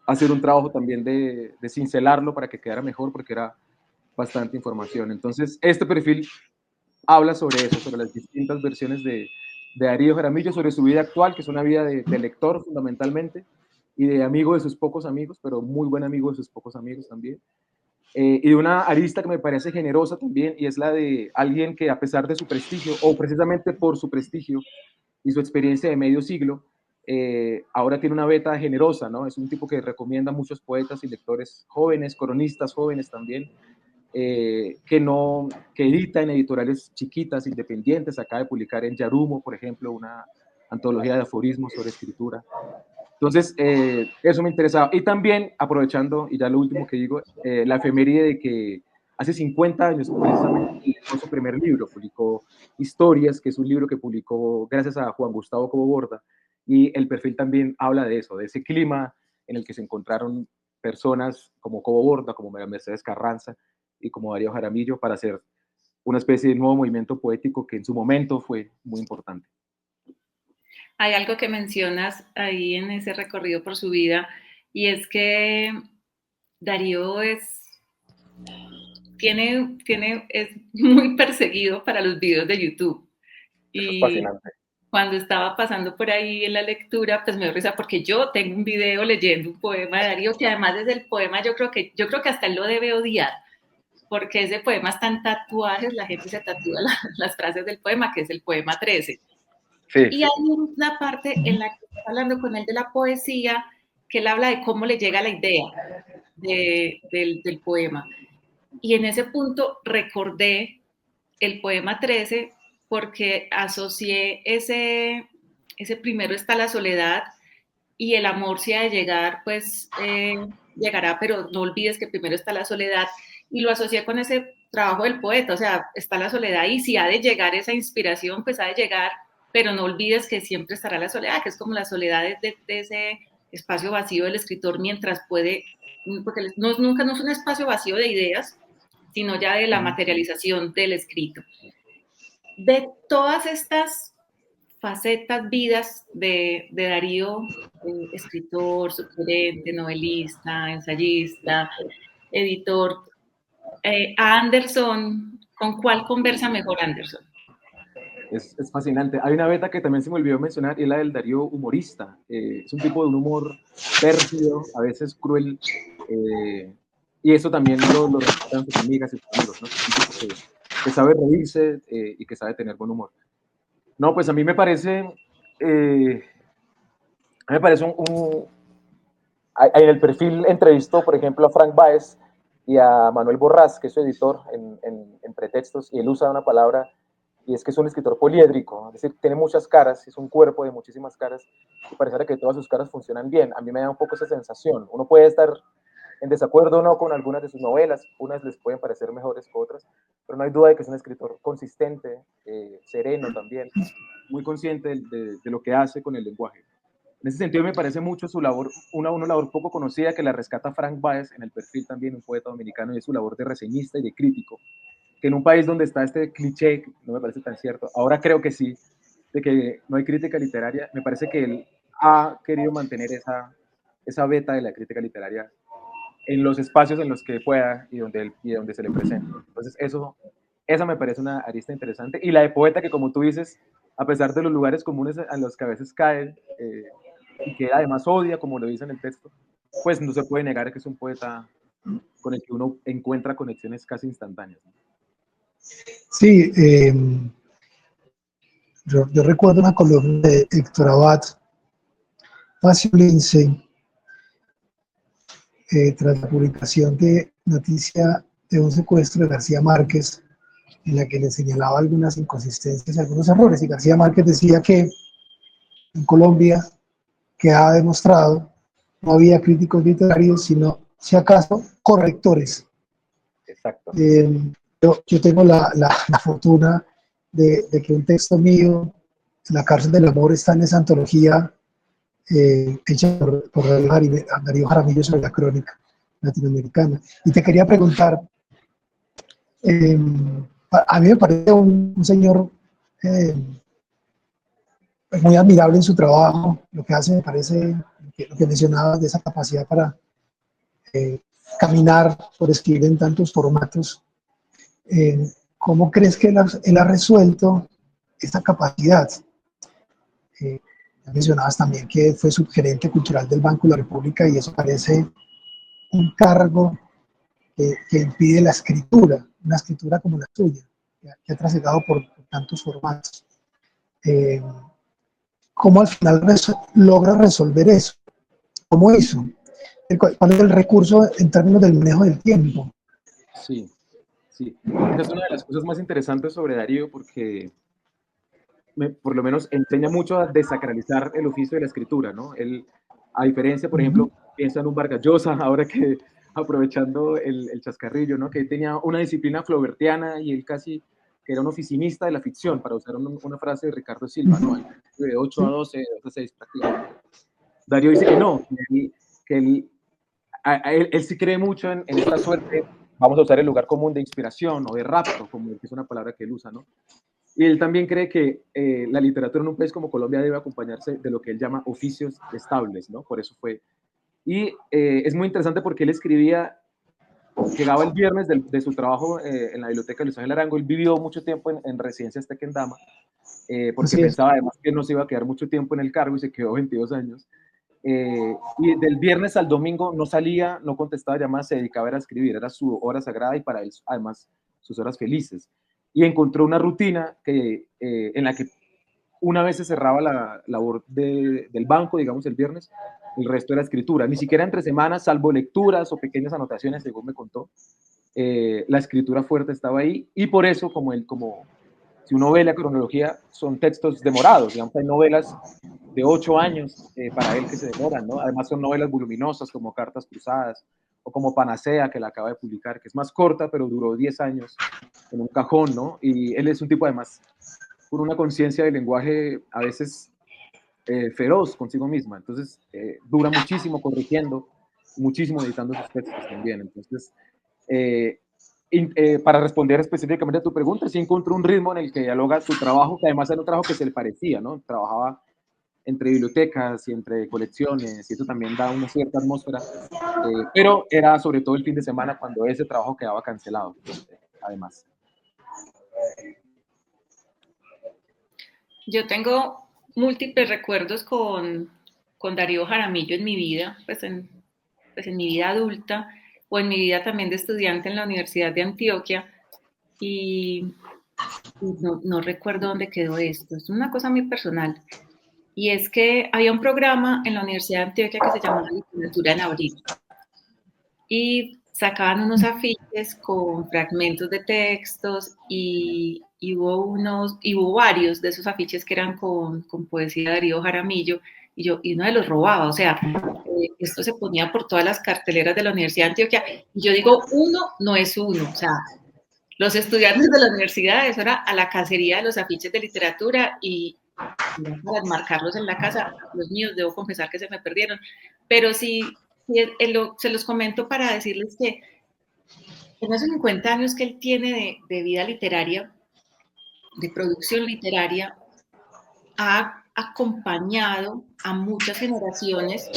Speaker 4: hacer un trabajo también de cincelarlo para que quedara mejor, porque era bastante información. Entonces, este perfil habla sobre eso, sobre las distintas versiones de Darío Jaramillo, sobre su vida actual, que es una vida de lector fundamentalmente, y de amigo de sus pocos amigos, pero muy buen amigo de sus pocos amigos también. Y de una arista que me parece generosa también, y es la de alguien que a pesar de su prestigio, o precisamente por su prestigio y su experiencia de medio siglo, ahora tiene una beta generosa, ¿no? Es un tipo que recomienda a muchos poetas y lectores jóvenes, cronistas jóvenes también, que edita en editoriales chiquitas, independientes. Acaba de publicar en Yarumo, por ejemplo, una antología de aforismos sobre escritura. Entonces, eso me interesaba. Y también, aprovechando, y ya lo último que digo, la efeméride de que hace 50 años, precisamente, publicó su primer libro, publicó Historias, que es un libro que publicó gracias a Juan Gustavo Cobo Borda, y el perfil también habla de eso, de ese clima en el que se encontraron personas como Cobo Borda, como Mercedes Carranza y como Darío Jaramillo, para hacer una especie de nuevo movimiento poético que en su momento fue muy importante.
Speaker 2: Hay algo que mencionas ahí en ese recorrido por su vida, y es que Darío es muy perseguido para los videos de YouTube.
Speaker 4: Eso es fascinante.
Speaker 2: Cuando estaba pasando por ahí en la lectura, pues me dio risa porque yo tengo un video leyendo un poema de Darío, que además desde el poema yo creo que hasta él lo debe odiar, porque ese poema está en tatuajes, la gente se tatúa las frases del poema, que es el poema 13. Sí. Y hay una parte en la que está hablando con él de la poesía, que él habla de cómo le llega la idea del poema. Y en ese punto recordé el poema 13 porque asocié ese primero está la soledad y el amor si ha de llegar, pues llegará, pero no olvides que primero está la soledad, y lo asocié con ese trabajo del poeta, o sea, está la soledad y si ha de llegar esa inspiración, pues ha de llegar, pero no olvides que siempre estará la soledad, que es como la soledad de ese espacio vacío del escritor mientras puede, porque nunca es un espacio vacío de ideas, sino ya de la materialización del escrito. De todas estas facetas, vidas de Darío, escritor, sugerente, novelista, ensayista, editor, a Anderson, ¿con cuál conversa mejor Anderson?
Speaker 4: Es fascinante. Hay una beta que también se me olvidó mencionar, y es la del Darío humorista. Es un tipo de un humor pérfido, a veces cruel, y eso también lo respetan sus amigas y sus amigos, ¿no? Es un tipo que sabe reírse y que sabe tener buen humor. No, pues a mí me parece, en el perfil entrevistó, por ejemplo, a Frank Báez y a Manuel Borrás, que es su editor en Pretextos, y él usa una palabra, y es que es un escritor poliédrico, es decir, tiene muchas caras, es un cuerpo de muchísimas caras, y pareciera que todas sus caras funcionan bien. A mí me da un poco esa sensación. Uno puede estar en desacuerdo o no con algunas de sus novelas, unas les pueden parecer mejores que otras, pero no hay duda de que es un escritor consistente, sereno también, muy consciente de lo que hace con el lenguaje. En ese sentido me parece mucho su labor, una labor poco conocida que la rescata Frank Báez en el perfil también, un poeta dominicano, y es su labor de reseñista y de crítico, que en un país donde está este cliché, que no me parece tan cierto, ahora creo que sí, de que no hay crítica literaria, me parece que él ha querido mantener esa beta de la crítica literaria en los espacios en los que pueda y donde se le presente. Entonces esa me parece una arista interesante, y la de poeta que, como tú dices, a pesar de los lugares comunes a los que a veces cae, y que además odia, como lo dice en el texto, pues no se puede negar que es un poeta con el que uno encuentra conexiones casi instantáneas, ¿no?
Speaker 3: Sí, yo recuerdo una columna de Héctor Abad, Facio Lindsay, tras la publicación de Noticia de un secuestro de García Márquez, en la que le señalaba algunas inconsistencias y algunos errores. Y García Márquez decía que en Colombia quedaba demostrado, no había críticos literarios, sino, si acaso, correctores.
Speaker 4: Exacto.
Speaker 3: Yo tengo la fortuna de que un texto mío, La cárcel del amor, está en esa antología hecha por Darío Jaramillo sobre la crónica latinoamericana. Y te quería preguntar, a mí me parece un señor muy admirable en su trabajo. Lo que hace me parece, lo que mencionabas de esa capacidad para caminar por escribir en tantos formatos. ¿Cómo crees que él ha resuelto esta capacidad? Mencionabas también que fue subgerente cultural del Banco de la República y eso parece un cargo que impide la escritura, una escritura como la tuya, que ha transitado por tantos formatos. ¿Cómo al final logra resolver eso? ¿Cómo hizo? ¿Cuál es el recurso en términos del manejo del tiempo?
Speaker 4: Sí, sí. Esa es una de las cosas más interesantes sobre Darío porque por lo menos enseña mucho a desacralizar el oficio de la escritura, ¿no? Él, a diferencia, por ejemplo, piensa en un Vargas Llosa, ahora que aprovechando el chascarrillo, ¿no? Que tenía una disciplina flaubertiana y él casi que era un oficinista de la ficción, para usar una frase de Ricardo Silva, ¿no? De 8 a 12, de 12 a 6 prácticamente. Darío dice que no, que él sí cree mucho en esta suerte, vamos a usar el lugar común de inspiración o de rapto, como es una palabra que él usa, ¿no? Y él también cree que la literatura en un país como Colombia debe acompañarse de lo que él llama oficios estables, ¿no? Por eso fue. Y es muy interesante porque él escribía, llegaba el viernes de su trabajo en la biblioteca de Luis Ángel Arango, él vivió mucho tiempo en Residencias Tequendama, porque pensaba además que no se iba a quedar mucho tiempo en el cargo y se quedó 22 años. Y del viernes al domingo no salía, no contestaba llamadas, se dedicaba a escribir, era su hora sagrada y para él además sus horas felices. Y encontró una rutina en la que una vez se cerraba la labor del banco, digamos el viernes, el resto era escritura, ni siquiera entre semanas, salvo lecturas o pequeñas anotaciones, según me contó, la escritura fuerte estaba ahí, y por eso, como si uno ve la cronología, son textos demorados, digamos, hay novelas de 8 años para él que se demoran, ¿no? Además son novelas voluminosas como Cartas Cruzadas o como Panacea, que la acaba de publicar, que es más corta, pero duró 10 años en un cajón, ¿no? Y él es un tipo además con una conciencia del lenguaje a veces feroz consigo misma, entonces dura muchísimo corrigiendo, muchísimo editando sus textos también, entonces para responder específicamente a tu pregunta, sí encontró un ritmo en el que dialoga su trabajo, que además era un trabajo que se le parecía, ¿no? Trabajaba entre bibliotecas y entre colecciones, y eso también da una cierta atmósfera, pero era sobre todo el fin de semana cuando ese trabajo quedaba cancelado, además.
Speaker 2: Yo tengo múltiples recuerdos con Darío Jaramillo en mi vida, pues en mi vida adulta o en mi vida también de estudiante en la Universidad de Antioquia, y no recuerdo dónde quedó esto, es una cosa muy personal, y es que había un programa en la Universidad de Antioquia que se llamaba Literatura en Abril, y sacaban unos afiches con fragmentos de textos y hubo varios de esos afiches que eran con poesía de Darío Jaramillo, y uno de los robaba, o sea, esto se ponía por todas las carteleras de la Universidad de Antioquia, y yo digo, uno no es uno, o sea, los estudiantes de la universidad, eso era a la cacería de los afiches de literatura y para enmarcarlos en la casa. Los míos, debo confesar que se me perdieron, pero sí, se los comento para decirles que en esos 50 años que él tiene de vida literaria, de producción literaria, ha acompañado a muchas generaciones,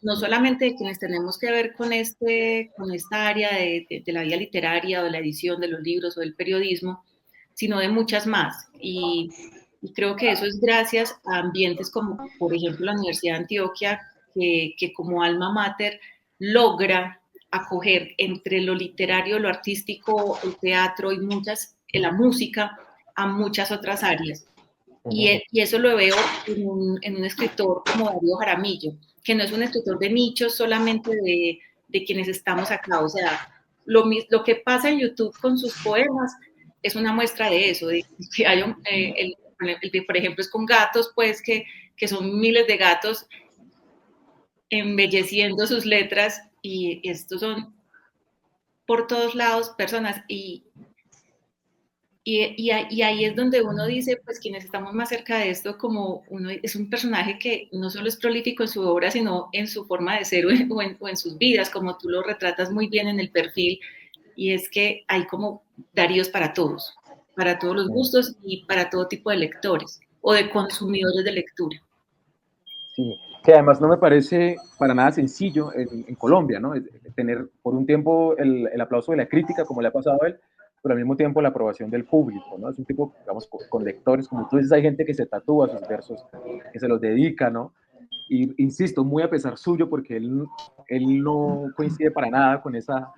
Speaker 2: no solamente de quienes tenemos que ver con esta área de la vida literaria o de la edición de los libros o del periodismo, sino de muchas más. Y creo que eso es gracias a ambientes como, por ejemplo, la Universidad de Antioquia, que como alma mater logra acoger entre lo literario, lo artístico, el teatro y la música, a muchas otras áreas. Y eso lo veo en un escritor como Darío Jaramillo, que no es un escritor de nichos solamente de quienes estamos acá, o sea, lo que pasa en YouTube con sus poemas es una muestra de eso, de que hay por ejemplo, es con gatos, pues que son miles de gatos embelleciendo sus letras, y estos son por todos lados personas, y ahí es donde uno dice, pues quienes estamos más cerca de esto, como uno es un personaje que no solo es prolífico en su obra, sino en su forma de ser o en sus vidas, como tú lo retratas muy bien en el perfil, y es que hay como Daríos para todos los gustos y para todo tipo de lectores o de consumidores de lectura.
Speaker 4: Sí, que además no me parece para nada sencillo en Colombia, ¿no? Tener por un tiempo el aplauso de la crítica, como le ha pasado a él, pero al mismo tiempo la aprobación del público, ¿no? Es un tipo, digamos, con lectores, como tú dices, hay gente que se tatúa sus versos, que se los dedica, ¿no? Y insisto, muy a pesar suyo, porque él no coincide para nada con esa,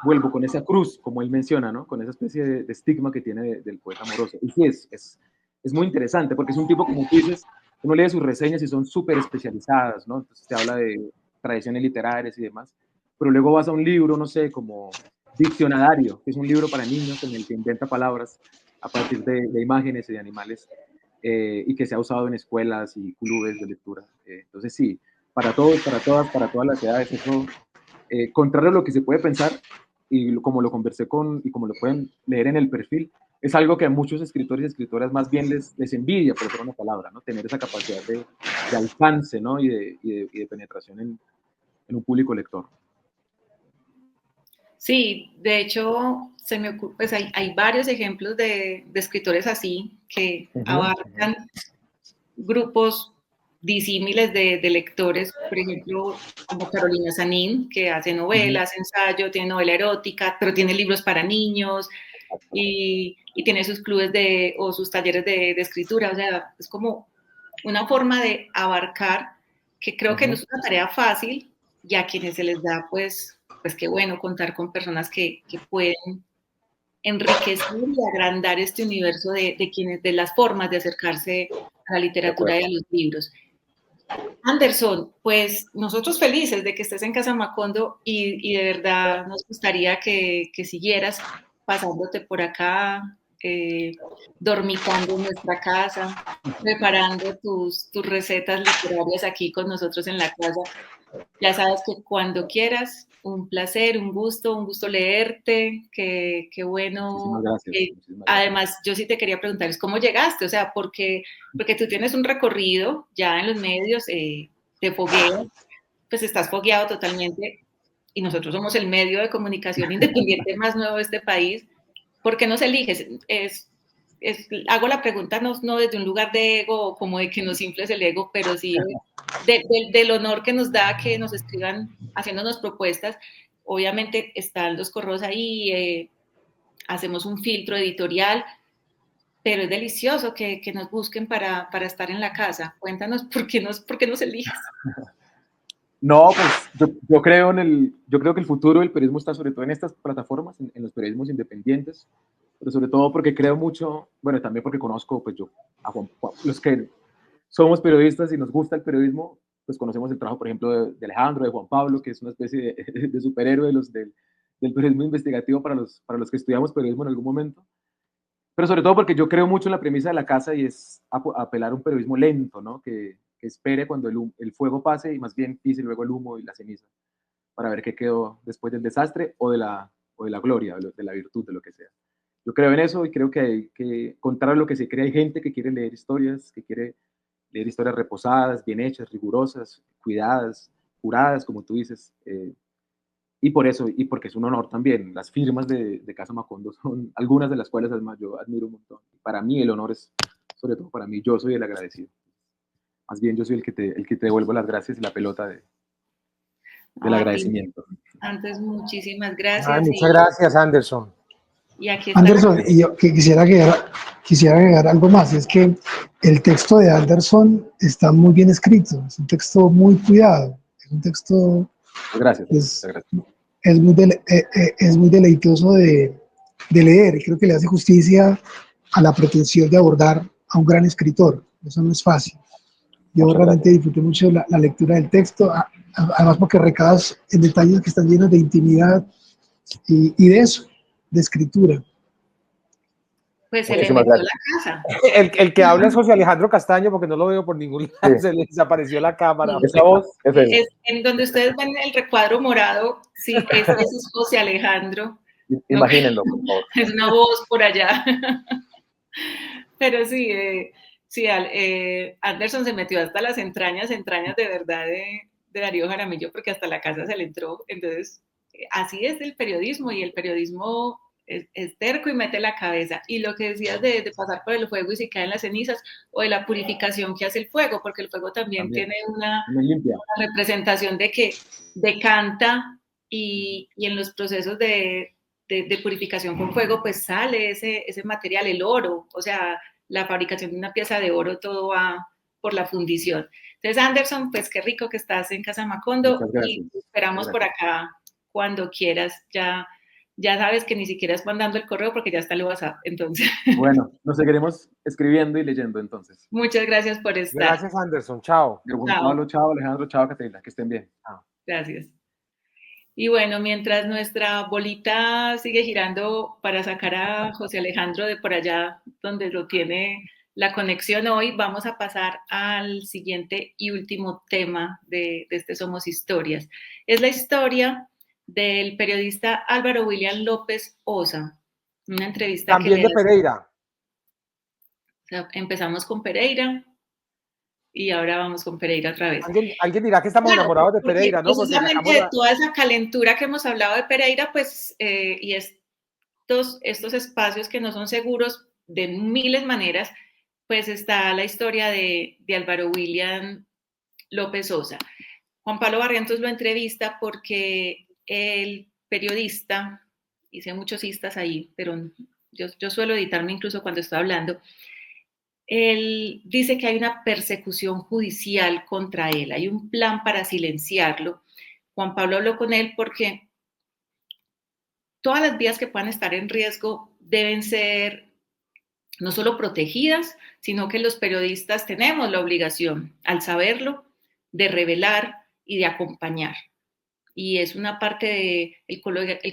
Speaker 4: vuelvo, con esa cruz, como él menciona, ¿no? Con esa especie de estigma que tiene del poeta amoroso. Y sí, es muy interesante, porque es un tipo, como tú dices, uno lee sus reseñas y son súper especializadas, ¿no? Entonces te habla de tradiciones literarias y demás, pero luego vas a un libro, no sé, como Diccionario, que es un libro para niños en el que inventa palabras a partir de imágenes y de animales, y que se ha usado en escuelas y clubes de lectura. Entonces sí, para todos, para todas, para todas las edades, eso, contrario a lo que se puede pensar, y como lo conversé y como lo pueden leer en el perfil, es algo que a muchos escritores y escritoras más bien les envidia, por decir una palabra, ¿no? Tener esa capacidad de alcance, ¿no? Y de penetración en un público lector.
Speaker 2: Sí, de hecho, pues hay varios ejemplos de escritores así que abarcan grupos disímiles de lectores, por ejemplo, como Carolina Sanín, que hace novelas, ensayo, tiene novela erótica, pero tiene libros para niños y tiene sus clubes o sus talleres de escritura. O sea, es como una forma de abarcar que creo que no es una tarea fácil, y a quienes se les da, pues qué bueno contar con personas que pueden enriquecer y agrandar este universo de las formas de acercarse a la literatura y a los libros. Anderson, pues nosotros felices de que estés en Casa Macondo, y de verdad nos gustaría que siguieras pasándote por acá, dormitando en nuestra casa, preparando tus recetas literarias aquí con nosotros en la casa. Ya sabes que cuando quieras, un placer, un gusto leerte, qué bueno.
Speaker 4: Muchísimas gracias.
Speaker 2: Además, yo sí te quería preguntar, es cómo llegaste, o sea, porque tú tienes un recorrido ya en los medios, te fogueas, pues estás fogueado totalmente, y nosotros somos el medio de comunicación independiente más nuevo de este país. ¿Por qué nos eliges? Hago la pregunta no desde un lugar de ego, como de que nos infles el ego, pero sí del honor que nos da que nos escriban haciéndonos propuestas. Obviamente están los correos ahí, hacemos un filtro editorial, pero es delicioso que nos busquen para estar en la casa. Cuéntanos por qué nos eliges.
Speaker 4: No, pues yo creo que el futuro del periodismo está sobre todo en estas plataformas, en los periodismos independientes, pero sobre todo porque creo mucho, bueno, también porque conozco, pues yo, los que somos periodistas y nos gusta el periodismo, pues conocemos el trabajo, por ejemplo, de Alejandro, de Juan Pablo, que es una especie de superhéroe del periodismo investigativo para los que estudiamos periodismo en algún momento. Pero sobre todo porque yo creo mucho en la premisa de la casa, y es apelar a un periodismo lento, ¿no? Que espere cuando el fuego pase y más bien pise luego el humo y la ceniza, para ver qué quedó después del desastre o de la gloria, de la virtud, de lo que sea. Yo creo en eso, y creo que contrario a lo que se cree, hay gente que quiere leer historias, que quiere leer historias reposadas, bien hechas, rigurosas, cuidadas, curadas, como tú dices. Y por eso, y porque es un honor también, las firmas de Casa Macondo son algunas de las cuales además yo admiro un montón. Para mí el honor es, sobre todo para mí, yo soy el agradecido. Más bien yo soy el que te devuelvo las gracias y la pelota del agradecimiento.
Speaker 2: Antes, muchísimas gracias.
Speaker 1: Muchas gracias, Anderson.
Speaker 2: Y aquí está
Speaker 3: Anderson, y yo quisiera agregar algo más, y es que el texto de Anderson está muy bien escrito, es un texto muy cuidado, es un texto...
Speaker 4: Gracias.
Speaker 3: Es muy deleitoso de leer, y creo que le hace justicia a la pretensión de abordar a un gran escritor. Eso no es fácil. Yo realmente disfruté mucho la lectura del texto. además porque recabas en detalles que están llenos de intimidad y de eso, de escritura.
Speaker 2: Pues se le
Speaker 4: Muchísimas
Speaker 2: metió
Speaker 4: gracias.
Speaker 2: la casa.
Speaker 1: El que habla es José Alejandro Castaño, porque no lo veo por ningún lado,
Speaker 4: Sí.
Speaker 1: se le desapareció la cámara.
Speaker 2: Sí.
Speaker 4: Esa voz es él.
Speaker 2: En donde ustedes ven el recuadro morado, sí, ese es José Alejandro. No,
Speaker 4: Imagínenlo, por favor.
Speaker 2: es una voz por allá. Pero sí, sí, Anderson se metió hasta las entrañas de verdad de Darío Jaramillo, porque hasta la casa se le entró. Entonces, así es el periodismo, y el periodismo es terco y mete la cabeza. Y lo que decías de pasar por el fuego y si caen las cenizas, o de la purificación que hace el fuego, porque el fuego también tiene una representación de que decanta, y en los procesos de purificación con fuego, pues sale ese material, el oro, o sea, la fabricación de una pieza de oro, todo va por la fundición. Entonces, Anderson, pues qué rico que estás en Casa Macondo, y esperamos por acá cuando quieras. Ya sabes que ni siquiera es mandando el correo porque ya está el WhatsApp, entonces.
Speaker 4: Bueno, nos seguiremos escribiendo y leyendo entonces.
Speaker 2: Muchas gracias por estar.
Speaker 1: Gracias, Anderson. Chao.
Speaker 4: Juan Pablo, chao, Alejandro, chao, Caterina, que estén bien.
Speaker 2: Gracias. Y bueno, mientras nuestra bolita sigue girando para sacar a José Alejandro de por allá donde lo tiene la conexión hoy, vamos a pasar al siguiente y último tema de este Somos Historias. Es la historia del periodista Álvaro William López Osa. Una entrevista
Speaker 1: también
Speaker 2: que
Speaker 1: de Pereira.
Speaker 2: O sea, empezamos con Pereira y ahora vamos con Pereira otra vez.
Speaker 1: Alguien dirá que estamos enamorados de Pereira, ¿no?
Speaker 2: Precisamente de toda esa calentura que hemos hablado de Pereira, pues, y estos espacios que no son seguros de miles maneras, pues está la historia de Álvaro William López Osa. Juan Pablo Barrientos lo entrevista porque el periodista, hice muchos istas ahí, pero yo suelo editarme incluso cuando estoy hablando. Él dice que hay una persecución judicial contra él, hay un plan para silenciarlo. Juan Pablo habló con él porque todas las vías que puedan estar en riesgo deben ser no solo protegidas, sino que los periodistas tenemos la obligación, al saberlo, de revelar y de acompañar. Y es una parte de el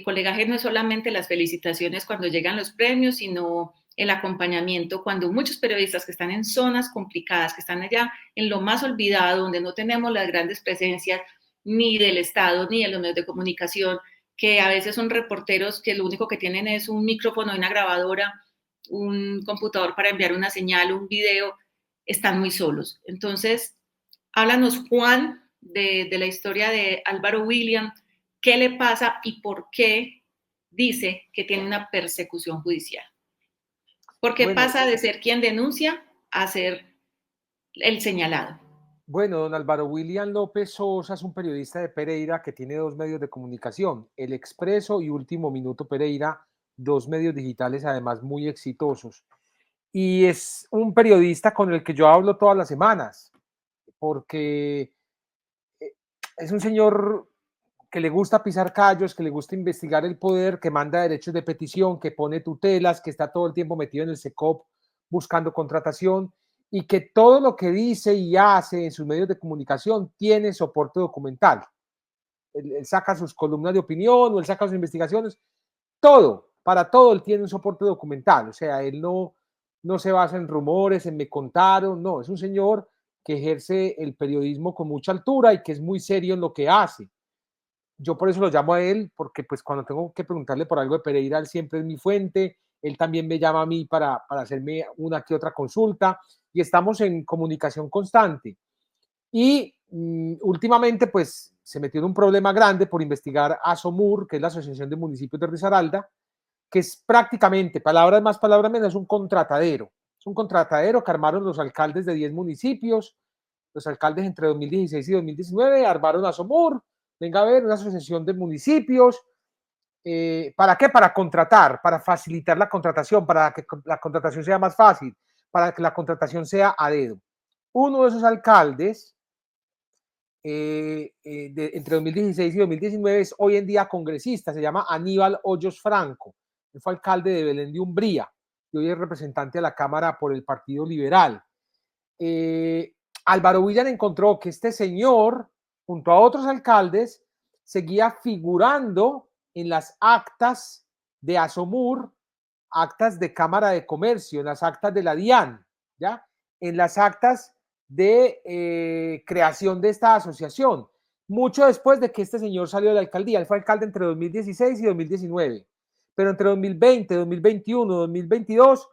Speaker 2: colegaje, no es solamente las felicitaciones cuando llegan los premios, sino el acompañamiento cuando muchos periodistas que están en zonas complicadas, que están allá en lo más olvidado, donde no tenemos las grandes presencias ni del Estado ni de los medios de comunicación, que a veces son reporteros que lo único que tienen es un micrófono y una grabadora, un computador para enviar una señal, un video, están muy solos. Entonces, háblanos, Juan, de la historia de Álvaro William, qué le pasa y por qué dice que tiene una persecución judicial. ¿Por qué pasa de ser quien denuncia a ser el señalado?
Speaker 1: Bueno, don Álvaro William López Sosa es un periodista de Pereira que tiene dos medios de comunicación, El Expreso y Último Minuto Pereira, dos medios digitales además muy exitosos. Y es un periodista con el que yo hablo todas las semanas, porque es un señor que le gusta pisar callos, que le gusta investigar el poder, que manda derechos de petición, que pone tutelas, que está todo el tiempo metido en el SECOP buscando contratación, y que todo lo que dice y hace en sus medios de comunicación tiene soporte documental. Él saca sus columnas de opinión o él saca sus investigaciones, para todo él tiene un soporte documental, o sea, él no se basa en rumores, en me contaron, no, es un señor que ejerce el periodismo con mucha altura y que es muy serio en lo que hace. Yo por eso lo llamo a él, porque pues cuando tengo que preguntarle por algo de Pereira, él siempre es mi fuente, él también me llama a mí para hacerme una que otra consulta, y estamos en comunicación constante. Y últimamente pues se metió en un problema grande por investigar a ASOMUR, que es la Asociación de Municipios de Risaralda, que es prácticamente, palabras más, palabras menos, es un contratadero. Es un contratadero que armaron los alcaldes de 10 municipios, los alcaldes entre 2016 y 2019, armaron ASOMUR, venga a ver, una asociación de municipios. ¿Para qué? Para contratar, para facilitar la contratación, para que la contratación sea más fácil, para que la contratación sea a dedo. Uno de esos alcaldes, entre 2016 y 2019, es hoy en día congresista, se llama Aníbal Hoyos Franco. Él fue alcalde de Belén de Umbría y hoy es representante a la Cámara por el Partido Liberal. Álvaro William encontró que este señor junto a otros alcaldes, seguía figurando en las actas de Asomur, actas de Cámara de Comercio, en las actas de la DIAN, ¿ya? En las actas de creación de esta asociación, mucho después de que este señor salió de la alcaldía. Él fue alcalde entre 2016 y 2019, pero entre 2020, 2021, 2022,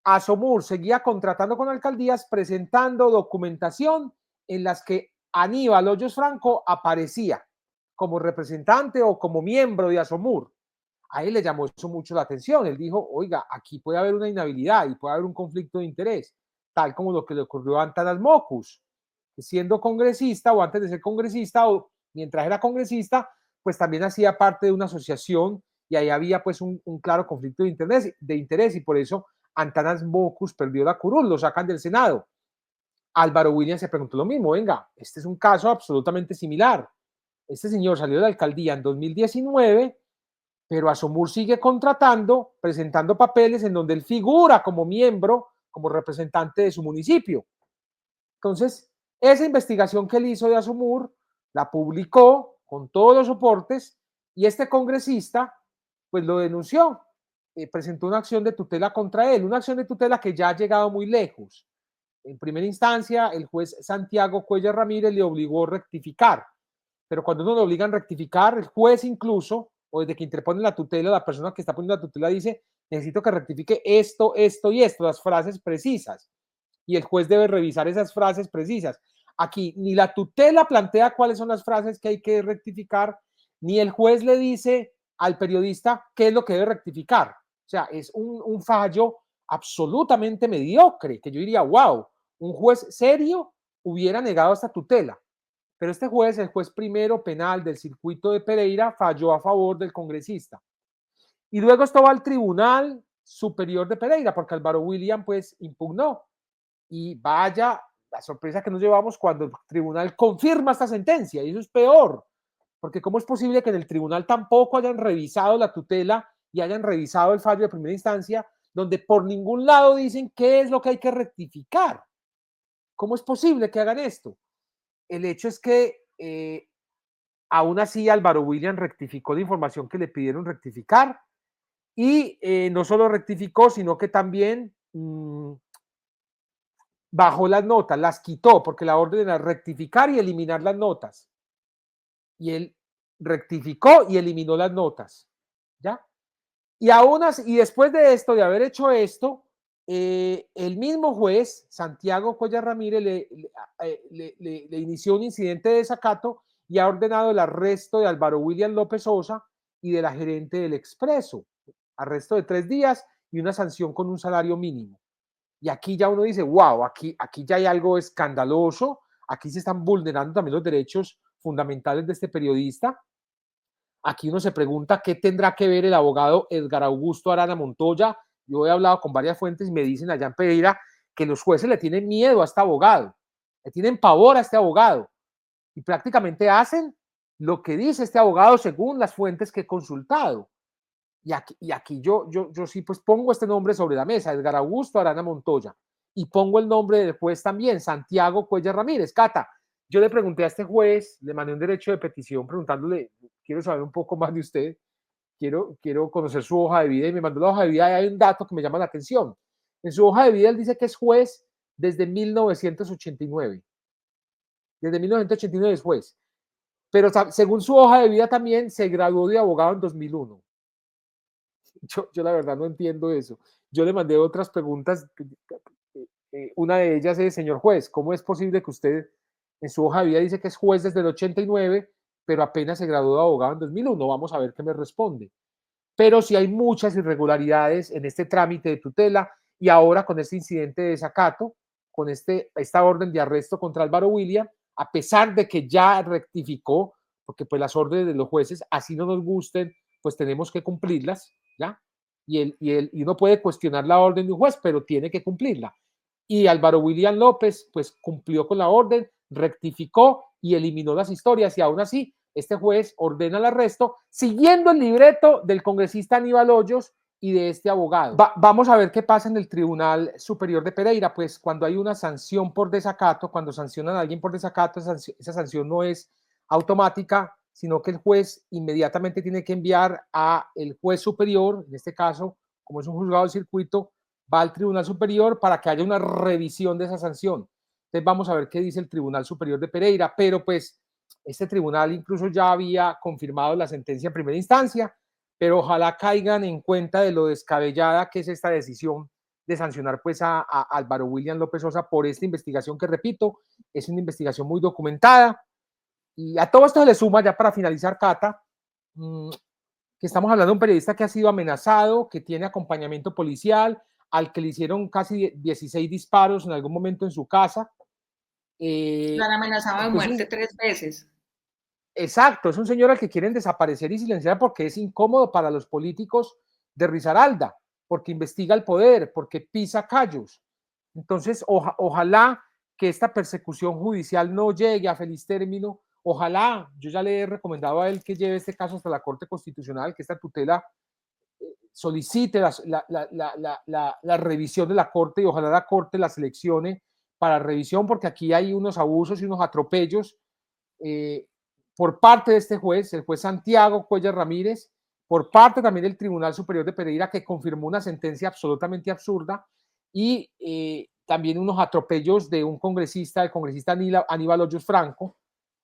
Speaker 1: Asomur seguía contratando con alcaldías, presentando documentación en las que Aníbal Hoyos Franco aparecía como representante o como miembro de Asomur. A él le llamó eso mucho la atención. Él dijo, oiga, aquí puede haber una inhabilidad y puede haber un conflicto de interés, tal como lo que le ocurrió a Antanas Mockus, que siendo congresista o antes de ser congresista o mientras era congresista, pues también hacía parte de una asociación y ahí había pues un claro conflicto de interés y por eso Antanas Mockus perdió la curul, lo sacan del Senado. Álvaro Williams se preguntó lo mismo, venga, este es un caso absolutamente similar. Este señor salió de la alcaldía en 2019, pero Asomur sigue contratando, presentando papeles en donde él figura como miembro, como representante de su municipio. Entonces, esa investigación que él hizo de Asomur la publicó con todos los soportes y este congresista pues lo denunció, presentó una acción de tutela contra él, una acción de tutela que ya ha llegado muy lejos. En primera instancia, el juez Santiago Cuellar Ramírez le obligó a rectificar, pero cuando uno le obligan a rectificar, el juez incluso, o desde que interpone la tutela, la persona que está poniendo la tutela dice, necesito que rectifique esto, esto y esto, las frases precisas. Y el juez debe revisar esas frases precisas. Aquí ni la tutela plantea cuáles son las frases que hay que rectificar, ni el juez le dice al periodista qué es lo que debe rectificar. O sea, es un fallo absolutamente mediocre, que yo diría, wow, un juez serio hubiera negado esta tutela. Pero este juez, el juez primero penal del circuito de Pereira, falló a favor del congresista. Y luego esto va al Tribunal Superior de Pereira, porque Álvaro William pues impugnó. Y vaya la sorpresa que nos llevamos cuando el tribunal confirma esta sentencia, y eso es peor, porque ¿cómo es posible que en el tribunal tampoco hayan revisado la tutela y hayan revisado el fallo de primera instancia, donde por ningún lado dicen qué es lo que hay que rectificar? ¿Cómo es posible que hagan esto? El hecho es que aún así Álvaro William rectificó la información que le pidieron rectificar y no solo rectificó, sino que también bajó las notas, las quitó, porque la orden era rectificar y eliminar las notas. Y él rectificó y eliminó las notas, ¿ya? Y aún así, y después de esto, de haber hecho esto, el mismo juez, Santiago Cuellar Ramírez, le inició un incidente de desacato y ha ordenado el arresto de Álvaro William López Sosa y de la gerente del Expreso. Arresto de 3 días y una sanción con un salario mínimo. Y aquí ya uno dice, wow, aquí ya hay algo escandaloso, aquí se están vulnerando también los derechos fundamentales de este periodista. Aquí uno se pregunta qué tendrá que ver el abogado Edgar Augusto Arana Montoya. Yo he hablado con varias fuentes y me dicen allá en Pereira que los jueces le tienen miedo a este abogado, le tienen pavor a este abogado y prácticamente hacen lo que dice este abogado según las fuentes que he consultado. Y aquí yo sí pues pongo este nombre sobre la mesa, Edgar Augusto Arana Montoya, y pongo el nombre del juez también, Santiago Cuellar Ramírez. Cata, yo le pregunté a este juez, le mandé un derecho de petición preguntándole, quiero saber un poco más de usted, quiero conocer su hoja de vida, y me mandó la hoja de vida y hay un dato que me llama la atención. En su hoja de vida él dice que es juez desde 1989. Desde 1989 es juez. Pero según su hoja de vida también se graduó de abogado en 2001. Yo la verdad no entiendo eso. Yo le mandé otras preguntas. Una de ellas es, señor juez, ¿cómo es posible que usted en su hoja de vida dice que es juez desde el 89, pero apenas se graduó de abogado en 2001? Vamos a ver qué me responde. Pero sí hay muchas irregularidades en este trámite de tutela y ahora con este incidente de desacato, con esta orden de arresto contra Álvaro William, a pesar de que ya rectificó, porque pues las órdenes de los jueces, así no nos gusten, pues tenemos que cumplirlas, ¿ya? Y uno puede cuestionar la orden de un juez, pero tiene que cumplirla. Y Álvaro William López, pues cumplió con la orden, rectificó y eliminó las historias y aún así este juez ordena el arresto siguiendo el libreto del congresista Aníbal Hoyos y de este abogado. Vamos a ver qué pasa en el Tribunal Superior de Pereira, pues cuando hay una sanción por desacato, cuando sancionan a alguien por desacato, esa sanción no es automática, sino que el juez inmediatamente tiene que enviar a el juez superior, en este caso, como es un juzgado de circuito, va al Tribunal Superior para que haya una revisión de esa sanción. Entonces vamos a ver qué dice el Tribunal Superior de Pereira, pero pues este tribunal incluso ya había confirmado la sentencia en primera instancia, pero ojalá caigan en cuenta de lo descabellada que es esta decisión de sancionar pues a Álvaro William López Sosa por esta investigación que, repito, es una investigación muy documentada. Y a todo esto se le suma, ya para finalizar, Cata, que estamos hablando de un periodista que ha sido amenazado, que tiene acompañamiento policial, al que le hicieron casi 16 disparos en algún momento en su casa.
Speaker 2: Lo han amenazado de muerte 3 veces.
Speaker 1: Exacto, es un señor al que quieren desaparecer y silenciar porque es incómodo para los políticos de Risaralda, porque investiga el poder, porque pisa callos. Entonces, ojalá que esta persecución judicial no llegue a feliz término. Ojalá, yo ya le he recomendado a él que lleve este caso hasta la Corte Constitucional, que esta tutela solicite la revisión de la Corte y ojalá la Corte la seleccione para revisión, porque aquí hay unos abusos y unos atropellos por parte de este juez, el juez Santiago Cuellar Ramírez, por parte también del Tribunal Superior de Pereira, que confirmó una sentencia absolutamente absurda, y también unos atropellos de un congresista, el congresista Aníbal Hoyos Franco,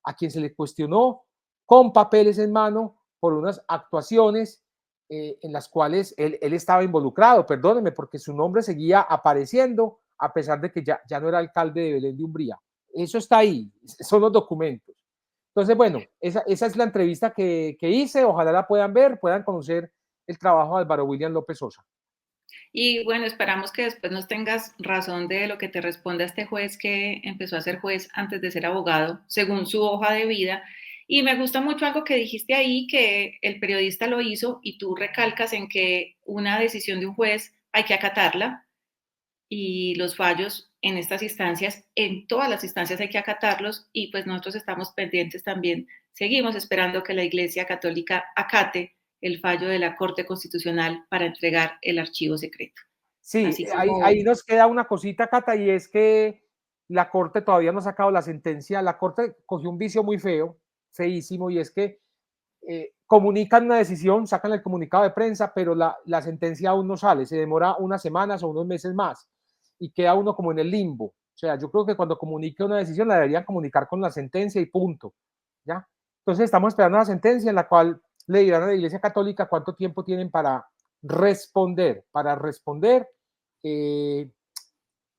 Speaker 1: a quien se le cuestionó con papeles en mano por unas actuaciones en las cuales él estaba involucrado, perdónenme, porque su nombre seguía apareciendo a pesar de que ya no era alcalde de Belén de Umbría. Eso está ahí, son los documentos. Entonces, bueno, esa es la entrevista que hice, ojalá la puedan ver, puedan conocer el trabajo de Álvaro William López Sosa.
Speaker 2: Y bueno, esperamos que después nos tengas razón de lo que te responde a este juez que empezó a ser juez antes de ser abogado, según su hoja de vida. Y me gusta mucho algo que dijiste ahí, que el periodista lo hizo y tú recalcas en que una decisión de un juez hay que acatarla y los fallos en estas instancias, en todas las instancias hay que acatarlos y pues nosotros estamos pendientes también, seguimos esperando que la Iglesia Católica acate el fallo de la Corte Constitucional para entregar el archivo secreto.
Speaker 1: Sí, ahí nos queda una cosita, Cata, y es que la Corte todavía no ha sacado la sentencia. La Corte cogió un vicio muy feo, feísimo, y es que comunican una decisión, sacan el comunicado de prensa, pero la sentencia aún no sale, se demora unas semanas o unos meses más, y queda uno como en el limbo. O sea, yo creo que cuando comunique una decisión la deberían comunicar con la sentencia y punto, ¿ya? Entonces estamos esperando una sentencia en la cual le dirán a la Iglesia Católica cuánto tiempo tienen para responder,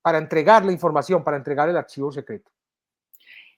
Speaker 1: para entregar la información, para entregar el archivo secreto.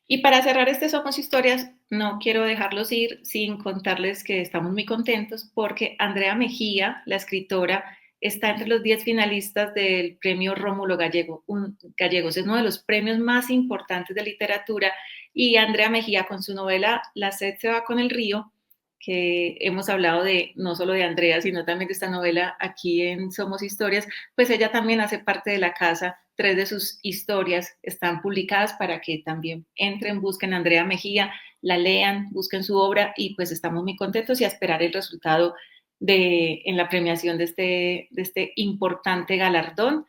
Speaker 2: Y para cerrar este Somos Historias, no quiero dejarlos ir sin contarles que estamos muy contentos porque Andrea Mejía, la escritora, está entre los 10 finalistas del premio Rómulo Gallegos. Es uno de los premios más importantes de literatura, y Andrea Mejía con su novela La sed se va con el río, que hemos hablado de no solo de Andrea, sino también de esta novela aquí en Somos Historias, pues ella también hace parte de la casa. 3 de sus historias están publicadas para que también entren, busquen a Andrea Mejía, la lean, busquen su obra, y pues estamos muy contentos y a esperar el resultado en la premiación de este importante galardón,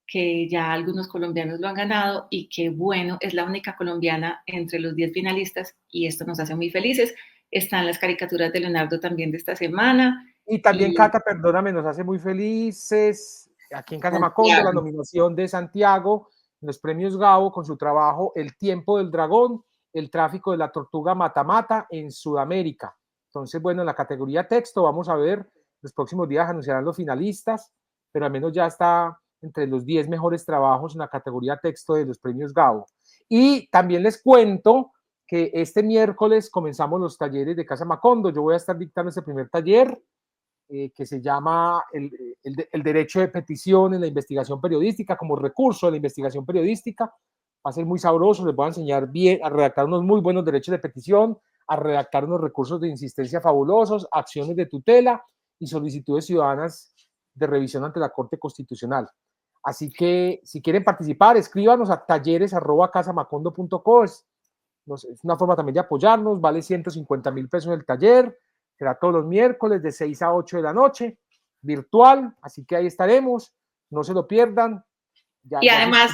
Speaker 2: que ya algunos colombianos lo han ganado y que bueno, es la única colombiana entre los 10 finalistas y esto nos hace muy felices. Están las caricaturas de Leonardo también de esta semana.
Speaker 1: Y también, Cata, perdóname, nos hace muy felices aquí en Casa Macondo la nominación de Santiago en los premios Gabo con su trabajo El tiempo del dragón, el tráfico de la tortuga mata-mata en Sudamérica. Entonces, bueno, en la categoría texto vamos a ver, los próximos días anunciarán los finalistas, pero al menos ya está entre los 10 mejores trabajos en la categoría texto de los premios Gabo. Y también les cuento que este miércoles comenzamos los talleres de Casa Macondo. Yo voy a estar dictando ese primer taller que se llama el derecho de petición en la investigación periodística como recurso de la investigación periodística. Va a ser muy sabroso, les voy a enseñar bien a redactar unos muy buenos derechos de petición, a redactar unos recursos de insistencia fabulosos, acciones de tutela y solicitudes ciudadanas de revisión ante la Corte Constitucional. Así que si quieren participar, escríbanos a talleres@casamacondo.co. Es una forma también de apoyarnos, vale 150,000 pesos el taller, será todos los miércoles de 6 a 8 de la noche, virtual, así que ahí estaremos, no se lo pierdan.
Speaker 2: Y además,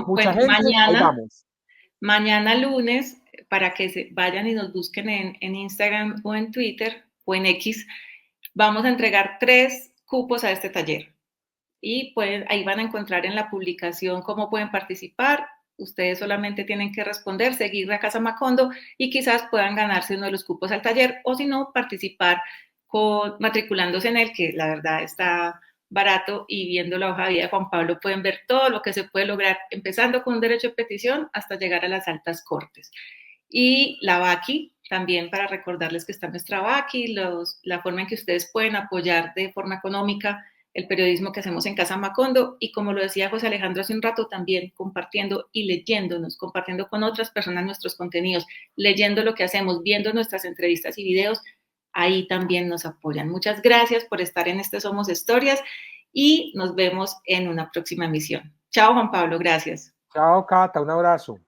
Speaker 1: mucha gente, ahí vamos.
Speaker 2: Mañana lunes, para que se vayan y nos busquen en Instagram o en Twitter o en X. Vamos a entregar 3 cupos a este taller. Y ahí van a encontrar en la publicación cómo pueden participar. Ustedes solamente tienen que responder, seguir a Casa Macondo y quizás puedan ganarse uno de los cupos al taller, o si no, participar matriculándose en él, que la verdad está barato, y viendo la hoja de vida de Juan Pablo pueden ver todo lo que se puede lograr, empezando con un derecho de petición hasta llegar a las altas cortes. Y la Vaki, también para recordarles que está nuestra Vaki, la forma en que ustedes pueden apoyar de forma económica el periodismo que hacemos en Casa Macondo, y como lo decía José Alejandro hace un rato, también compartiendo y leyéndonos, compartiendo con otras personas nuestros contenidos, leyendo lo que hacemos, viendo nuestras entrevistas y videos, ahí también nos apoyan. Muchas gracias por estar en este Somos Historias y nos vemos en una próxima emisión. Chao, Juan Pablo, gracias.
Speaker 1: Chao, Cata, un abrazo.